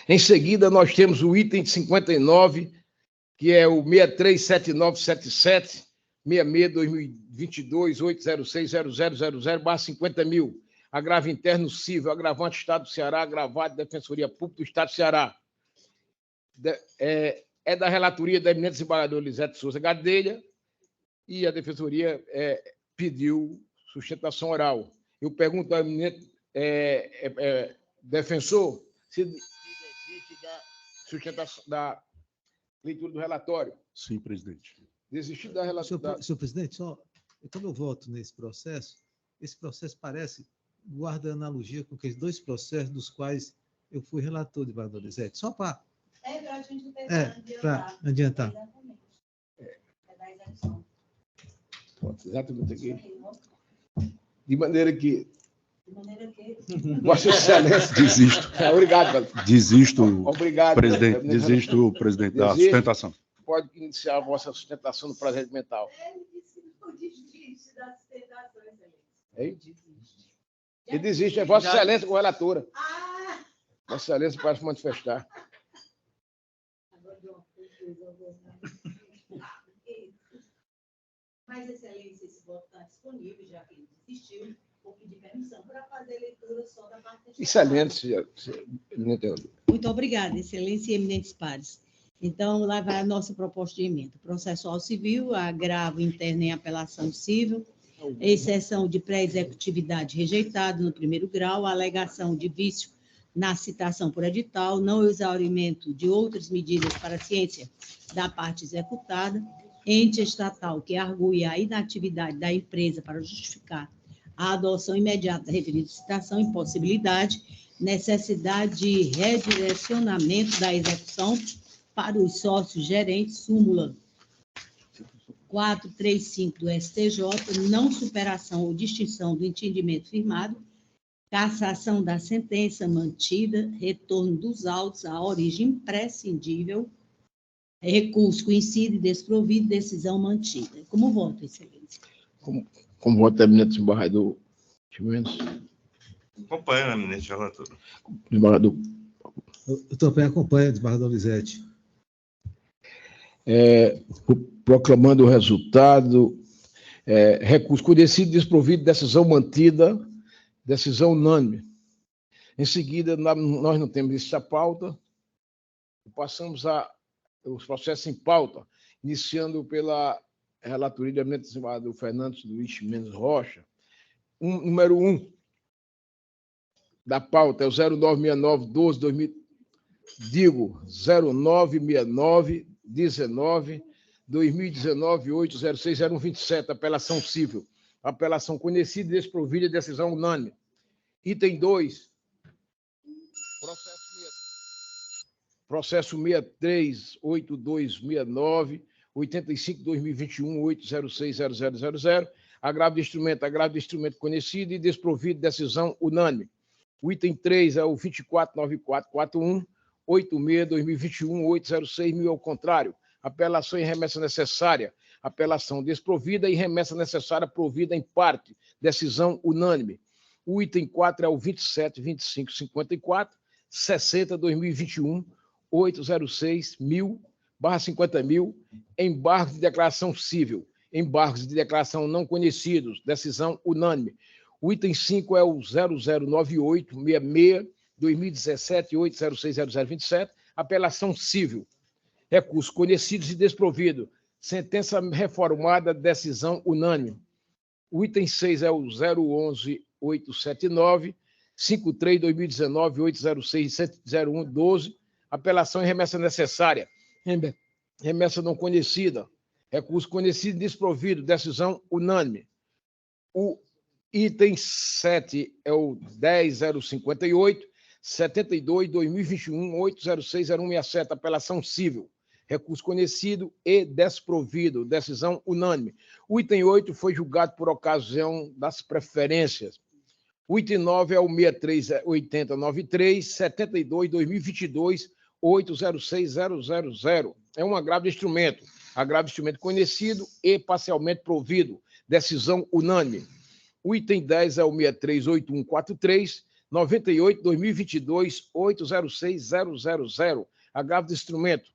Em seguida, nós temos o item 59, que é o 637977, 66-2022-806-0000/50 mil. Agravo interno cível, agravante Estado do Ceará, agravado Defensoria Pública do Estado do Ceará. é da relatoria da eminente desembargadora Lisete Souza Gadelha e a defensoria pediu sustentação oral. Eu pergunto ao eminente defensor se desiste da sustentação da leitura do relatório. Sim, presidente. Desistir da relação. Senhor presidente, quando eu voto nesse processo, esse processo guarda analogia com aqueles dois processos dos quais eu fui relator de desembargador Lisete. Só para adiantar. Exatamente. É da isenção. Exatamente aqui. De maneira que. Vossa Excelência. Desisto. Obrigado. Desisto. Obrigado, presidente. Desisto, presidente, da sustentação. Pode iniciar a vossa sustentação do prazer mental. Ele disse que não desiste da sustentação, Excelência. Ele desiste. É Vossa Excelência com a relatora. Vossa Excelência para se manifestar. Mas, Excelência, esse voto está disponível, já que ele desistiu, vou pedir permissão para fazer leitura só da parte... Excelência. Muito obrigada, Excelência e eminentes pares. Então, lá vai a nossa proposta de emenda. Processual civil, agravo interno em apelação civil, exceção de pré-executividade rejeitada no primeiro grau, alegação de vício na citação por edital, não exaurimento de outras medidas para a ciência da parte executada, ente estatal que argue a inatividade da empresa para justificar a adoção imediata da referida citação, impossibilidade, necessidade de redirecionamento da execução para os sócios gerentes, súmula 435 do STJ, não superação ou distinção do entendimento firmado, cassação da sentença mantida, retorno dos autos à origem imprescindível, recurso conhecido e desprovido, decisão mantida. Como voto, Excelência? Como voto, eminente desembargador Chimenez. Acompanha, eminente relator. Desembargador. Eu também acompanho, desembargador Lisete. Proclamando o resultado, recurso conhecido, desprovido, decisão mantida, decisão unânime. Em seguida, nós não temos essa pauta, passamos os processos em pauta, iniciando pela relatoria do eminente desembargador Fernandes Luiz Mendes Rocha. Número 1 da pauta é o 0969-12-2000, digo, 0969-19 2019-806-0127, apelação civil. Apelação conhecida e desprovida, decisão unânime. Item 2, processo 638269, 85-2021-806-0000, agravo de instrumento conhecido e desprovido, decisão unânime. O item 3 é o 249441, 86-2021-806, ao contrário. Apelação em remessa necessária, apelação desprovida e remessa necessária provida em parte, decisão unânime. O item 4 é o 27-2554, 60-2021-806-1000/50.000, embargos de declaração civil, embargos de declaração não conhecidos, decisão unânime. O item 5 é o 0098-66-2017-806-0027, apelação civil. Recursos conhecidos e desprovido. Sentença reformada, decisão unânime. O item 6 é o 011-879, 53-2019-806-701-12, apelação em remessa necessária. Remessa não conhecida. Recurso conhecido e desprovido, decisão unânime. O item 7 é o 10058, 72-2021-806-0167, apelação civil. Recurso conhecido e desprovido, decisão unânime. O item 8 foi julgado por ocasião das preferências. O item 9 é o 638093, 72-2022-806-000. É um agravo de instrumento conhecido e parcialmente provido, decisão unânime. O item 10 é o 638143, 98-2022-806-000. Agravo de instrumento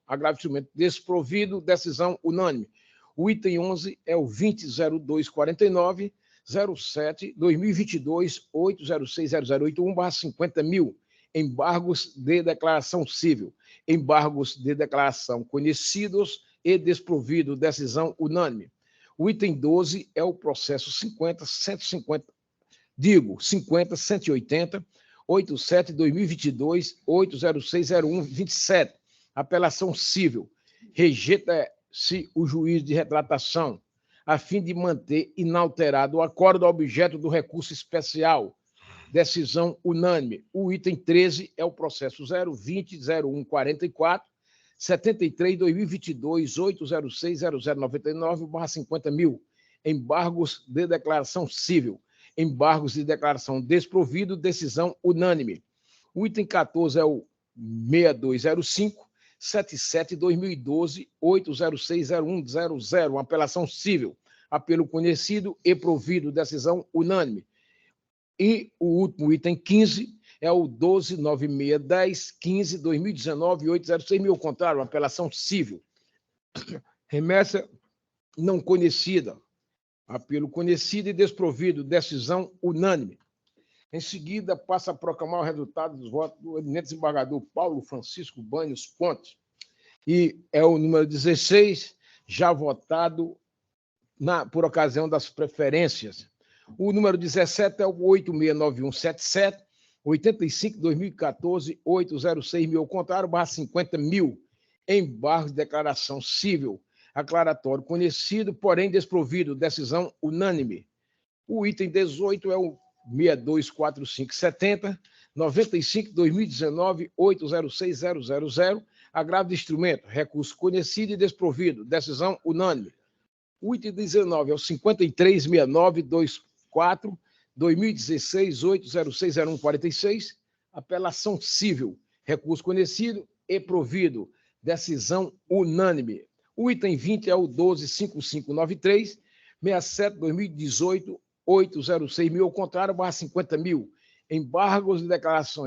desprovido, decisão unânime. O item 11 é o 20.0249, 07-2022-806-0081/50.000, embargos de declaração civil, embargos de declaração conhecidos e desprovido, decisão unânime. O item 12 é o processo 50.180, 87/2022, 8060127, apelação civil. Rejeita-se o juízo de retratação, a fim de manter inalterado o acordo objeto do recurso especial, decisão unânime. O item 13 é o processo 020.0144, 73/2022, 8060099/50.000, embargos de declaração civil, embargos de declaração desprovido, decisão unânime. O item 14 é o 6205, 77/2012, 8060100, uma apelação civil, apelo conhecido e provido, decisão unânime. E o último item 15 é o 129610, 15/2019, 806, ao contrário, uma apelação civil. Remessa não conhecida, apelo conhecido e desprovido, decisão unânime. Em seguida, passa a proclamar o resultado dos votos do eminente desembargador Paulo Francisco Banhos Pontes, e é o número 16, já votado por ocasião das preferências. O número 17 é o 869177, 85/2014, 806, ao contrário, /50.000, embargos de declaração civil, aclaratório conhecido, porém desprovido, decisão unânime. O item 18 é o 624570, 95/2019, 806000, agravo de instrumento, recurso conhecido e desprovido, decisão unânime. O item 19 é o 536924, 2016, 8060146, apelação civil, recurso conhecido e provido, decisão unânime. O item 20 é o 125593, 67/2018, 806, ao contrário, /50.000, embargos de declaração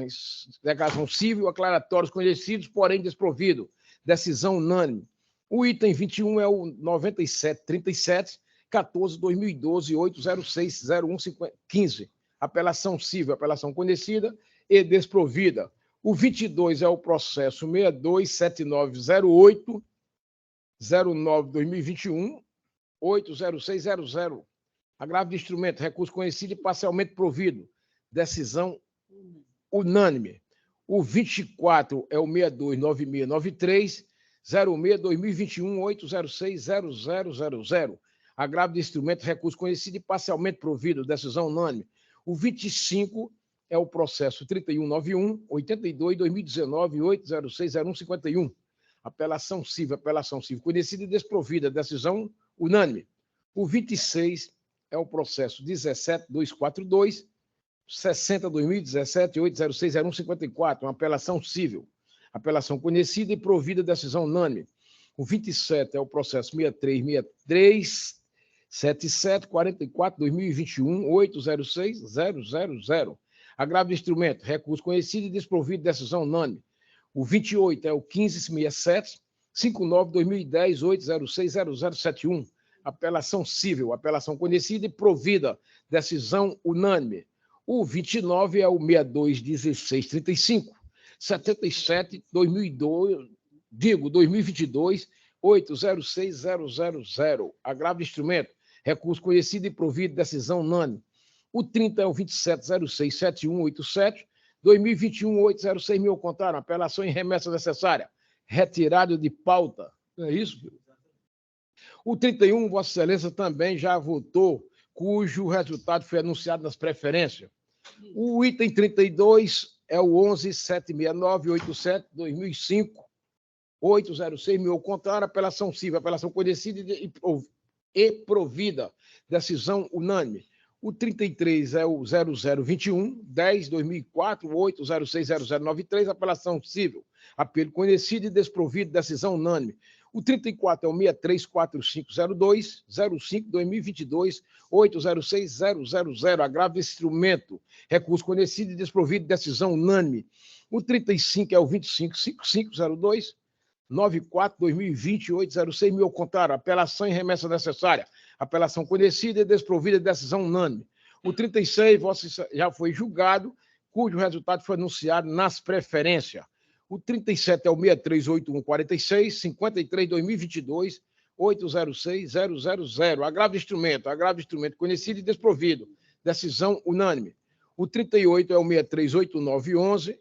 civil, aclaratórios conhecidos, porém desprovido, decisão unânime. O item 21 é o 9737, 14/2012, 8060115, apelação civil, apelação conhecida e desprovida. O 22 é o processo 627908, 09/2021, 80600, agravo de instrumento, recurso conhecido e parcialmente provido, decisão unânime. O 24 é o 629693, 06/2021, 8060000, agravo de instrumento, recurso conhecido e parcialmente provido, decisão unânime. O 25 é o processo 3191, 82/2019, 8060151, apelação civil conhecida e desprovida, decisão unânime. O 26 é o processo 17242, 60/2017, 8060154, uma apelação civil, apelação conhecida e provida, decisão unânime. O 27 é o processo 6377, 44/2021, 806000, agravo de instrumento, recurso conhecido e desprovido, decisão unânime. O 28 é o 1567, 59/2010, 8060071, apelação civil, apelação conhecida e provida, decisão unânime. O 29 é o 621635, 77/2022, 806000, agravo de instrumento, recurso conhecido e provido, decisão unânime. O 30 é o 27067187, 2021, 806, ao contrário, apelação em remessa necessária, retirado de pauta. Não é isso? O 31, Vossa Excelência também já votou, cujo resultado foi anunciado nas preferências. O item 32 é o 1176987, 2005, 806, ao contrário, apelação civil, apelação conhecida e provida, decisão unânime. O 33 é o 0021, 10, 2004, 8060093, apelação civil, apelo conhecido e desprovido, decisão unânime. O 34 é o 634502, 05, 2022, 806000, agravo de instrumento, recurso conhecido e desprovido, decisão unânime. O 35 é o 255502, 94, 2020, 806, ao contrário, apelação em remessa necessária, apelação conhecida e desprovida, decisão unânime. O 36 já foi julgado, cujo resultado foi anunciado nas preferências. O 37 é o 638146, 53-2022, 806-000. Agravo de instrumento conhecido e desprovido. Decisão unânime. O 38 é o 638911,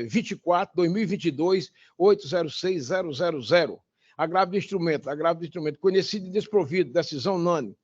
24-2022, 806-000. Agravo de instrumento conhecido e desprovido. Decisão unânime.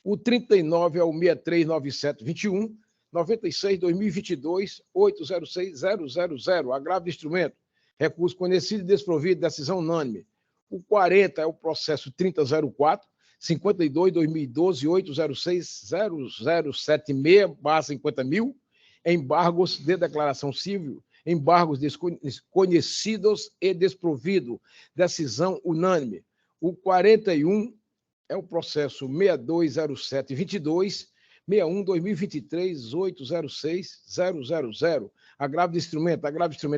O 39 é o 639721, 96-2022, 806-000. Agravo de instrumento. Recurso conhecido e desprovido. Decisão unânime. O 40 é o processo 3004, 52-2012, 806-0076/50.000, embargos de declaração civil, embargos desconhecidos e desprovido. Decisão unânime. O 41 é o processo 620722, 61-2023, 806-000. Agravo de instrumento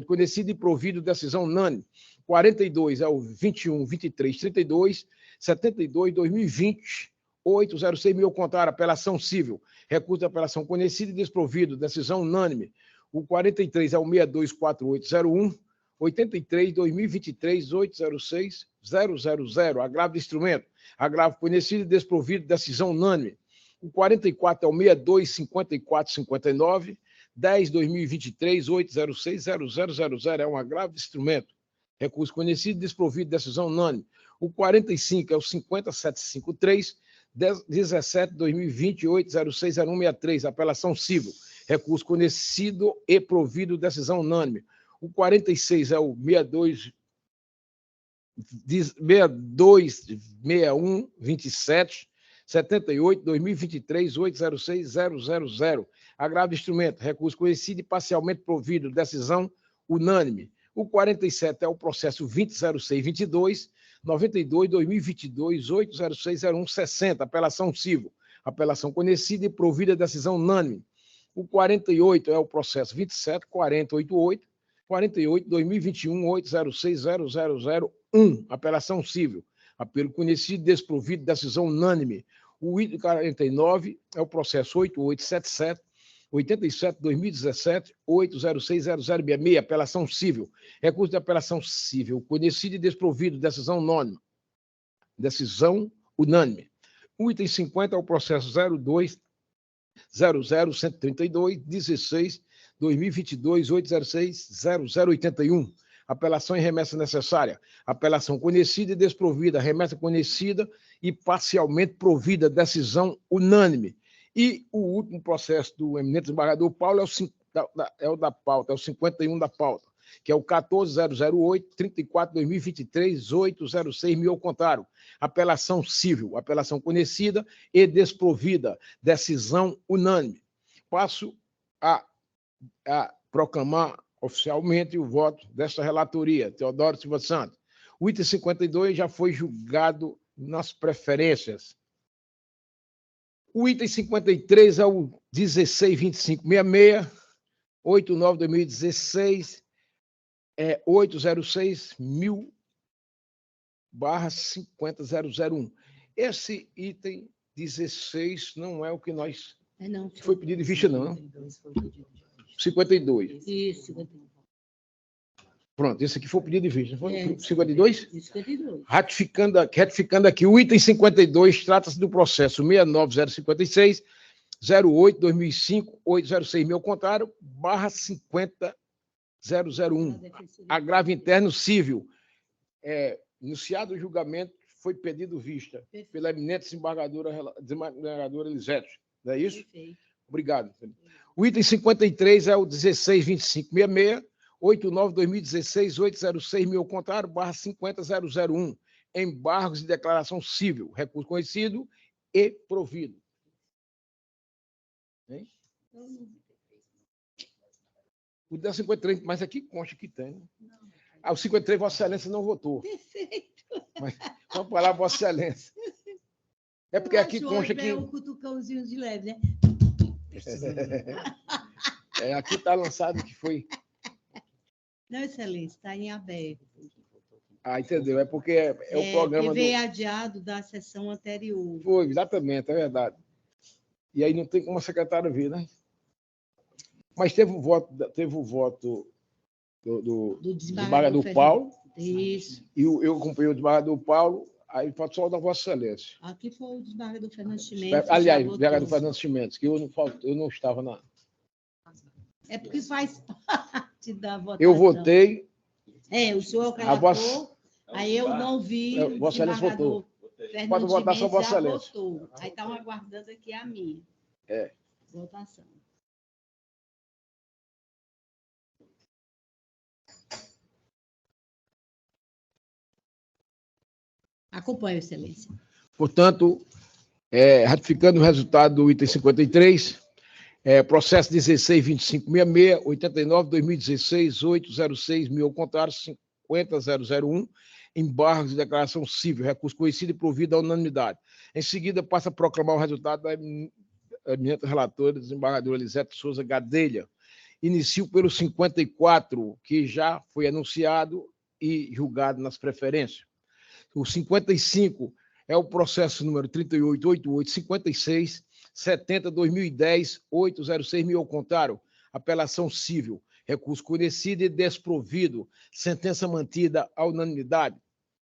conhecido e provido. Decisão unânime. 42 é o 21-23-32, 72-2020, 806 ao contrário, apelação civil. Recurso de apelação conhecido e desprovido. Decisão unânime. O 43 é o 624801, 83-2023, 806-000. Agravo de instrumento. Agravo conhecido e desprovido. Decisão unânime. O 44 é o 625459, 10-2023, 806-0000. É um agravo de instrumento. Recurso conhecido e desprovido. Decisão unânime. O 45 é o 50753, 17-2020, 806-0163. Apelação civil. Recurso conhecido e provido. Decisão unânime. O 46 é o 626127, 78-2023, 806-000. Agravo de instrumento. Recurso conhecido e parcialmente provido. Decisão unânime. O 47 é o processo 200622, 92-2022, 806-0160. Apelação civil. Apelação conhecida e provida. Decisão unânime. O 48 é o processo 27-4088, 48-2021, 806-0001. Apelação civil. Apelo conhecido e desprovido. Decisão unânime. O item 49 é o processo 8877, 87-2017, 806-0066. Apelação civil. Recurso de apelação civil. Conhecido e desprovido. Decisão unânime. Decisão unânime. O item 50 é o processo 02-00-132, 16, 2022, 806-0081. Apelação em remessa necessária. Apelação conhecida e desprovida. Remessa conhecida e parcialmente provida. Decisão unânime. E o último processo do eminente desembargador Paulo é o da pauta, é o 51 da pauta, que é o 14008, 34-2023, 806 ao contrário. Apelação civil. Apelação conhecida e desprovida. Decisão unânime. Passo a proclamar oficialmente o voto desta relatoria, Teodoro Silva Santos. O item 52 já foi julgado nas preferências. O item 53 é o 162566, 89-2016, 806.000/50001. Esse item 16 não é o que nós... Não. Foi pedido de vista, não. 52. Isso, 52. Pronto, esse aqui foi o pedido de vista. Foi 52? 52. Ratificando aqui, o item 52 trata-se do processo 69056, 08-2005, 806 ao contrário, /50001. Agravo interno civil. Iniciado o julgamento, foi pedido vista pela eminente desembargadora Elisete. Não é isso? Perfeito. Obrigado. O item 53 é o 162566, 89-2016, 806 ao contrário, /50001. Embargos de declaração civil. Recurso conhecido e provido. Hein? O da 53, mas aqui consta que tem. Né? O 53, Vossa Excelência não votou. Perfeito. Mas, vamos falar, Vossa Excelência. É porque aqui consta que... É um cutucãozinho de leve, né? Aqui está lançado que foi... Não, Excelência, está em aberto. Entendeu? É porque o programa... Que veio adiado da sessão anterior. Foi, exatamente, é verdade. E aí não tem como a secretária vir, né? Mas teve o voto do desembargador Paulo. Isso. E eu acompanhei o desembargador Paulo, aí falta só o da Vossa Excelência. Aqui foi o desembargador Fernando Chimenez. Aliás, o desembargador Fernando Chimenez, que eu não estava na... É porque faz parte da votação. Eu votei... O senhor é o relator, aí eu não vi o Vossa Excelência votou. Fernando Pode votar só Chimenez Vossa já Excelência. votou. Aí estão aguardando aqui a minha votação. Acompanho, Excelência. Portanto, ratificando o resultado do item 53, processo 16.2566, 89/2016, 806 mil ao contrário, 50.001, embargos de declaração civil, recurso conhecido e provido à unanimidade. Em seguida, passa a proclamar o resultado da eminente relatora, desembargadora Elisete Souza Gadelha. Inicio pelo 54, que já foi anunciado e julgado nas preferências. O 55 é o processo número 388856, 70/2010, 806 mil ao contrário, apelação civil, recurso conhecido e desprovido, sentença mantida à unanimidade.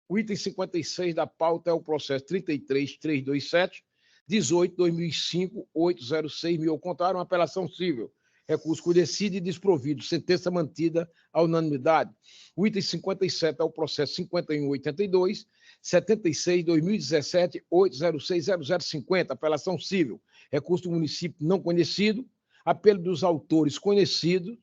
O item 56 da pauta é o processo 33327, 18/2005, 806 mil ao contrário, uma apelação civil, recurso conhecido e desprovido, sentença mantida à unanimidade. O item 57 é o processo 5182, 76/2017, 8060050, apelação civil, recurso do município não conhecido, apelo dos autores conhecidos,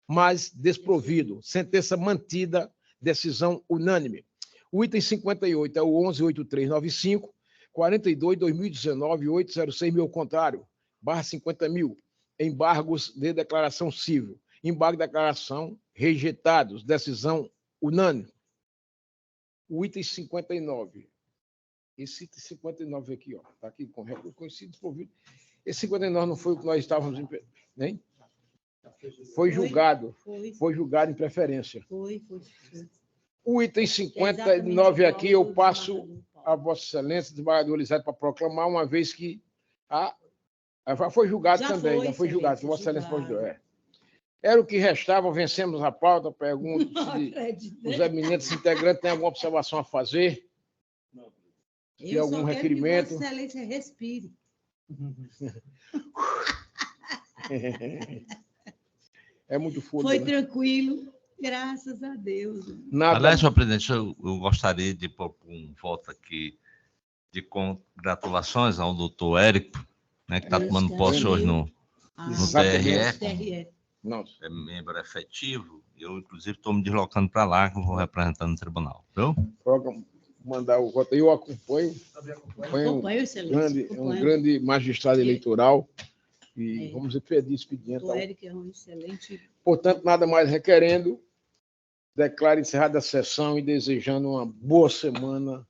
mas desprovido, sentença mantida, decisão unânime. O item 58 é o 118395, 42/2019, 806 mil ao contrário, /50 mil, embargos de declaração civil, embargo de declaração rejeitados, decisão unânime. O item 59, esse item 59 aqui, ó, está aqui com recurso conhecido desprovido. Esse 59 não foi o que nós estávamos, nem? Foi julgado em preferência. Foi. O item 59 aqui eu passo a Vossa Excelência, desembargador Elisete, para proclamar, uma vez que já foi julgado também, já foi julgado, que Vossa Excelência pode dizer. Era o que restava, vencemos a pauta. Pergunto se os eminentes integrantes têm alguma observação a fazer, se algum requerimento. Vossa Excelência respire. É muito fôlego. Foi tranquilo, graças a Deus. Aliás, senhor presidente, eu gostaria de propor um voto aqui de congratulações ao doutor Érico, né, que está tomando posse hoje no TRE. É membro efetivo. Eu, inclusive, estou me deslocando para lá, que eu vou representando no tribunal. Viu? Mandar o voto. Eu acompanho um grande magistrado eleitoral e vamos pedir expediente. O Érico é um excelente. Portanto, nada mais requerendo, declaro encerrada a sessão e desejando uma boa semana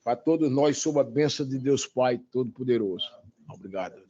para todos nós, sob a bênção de Deus Pai Todo-Poderoso. Obrigado.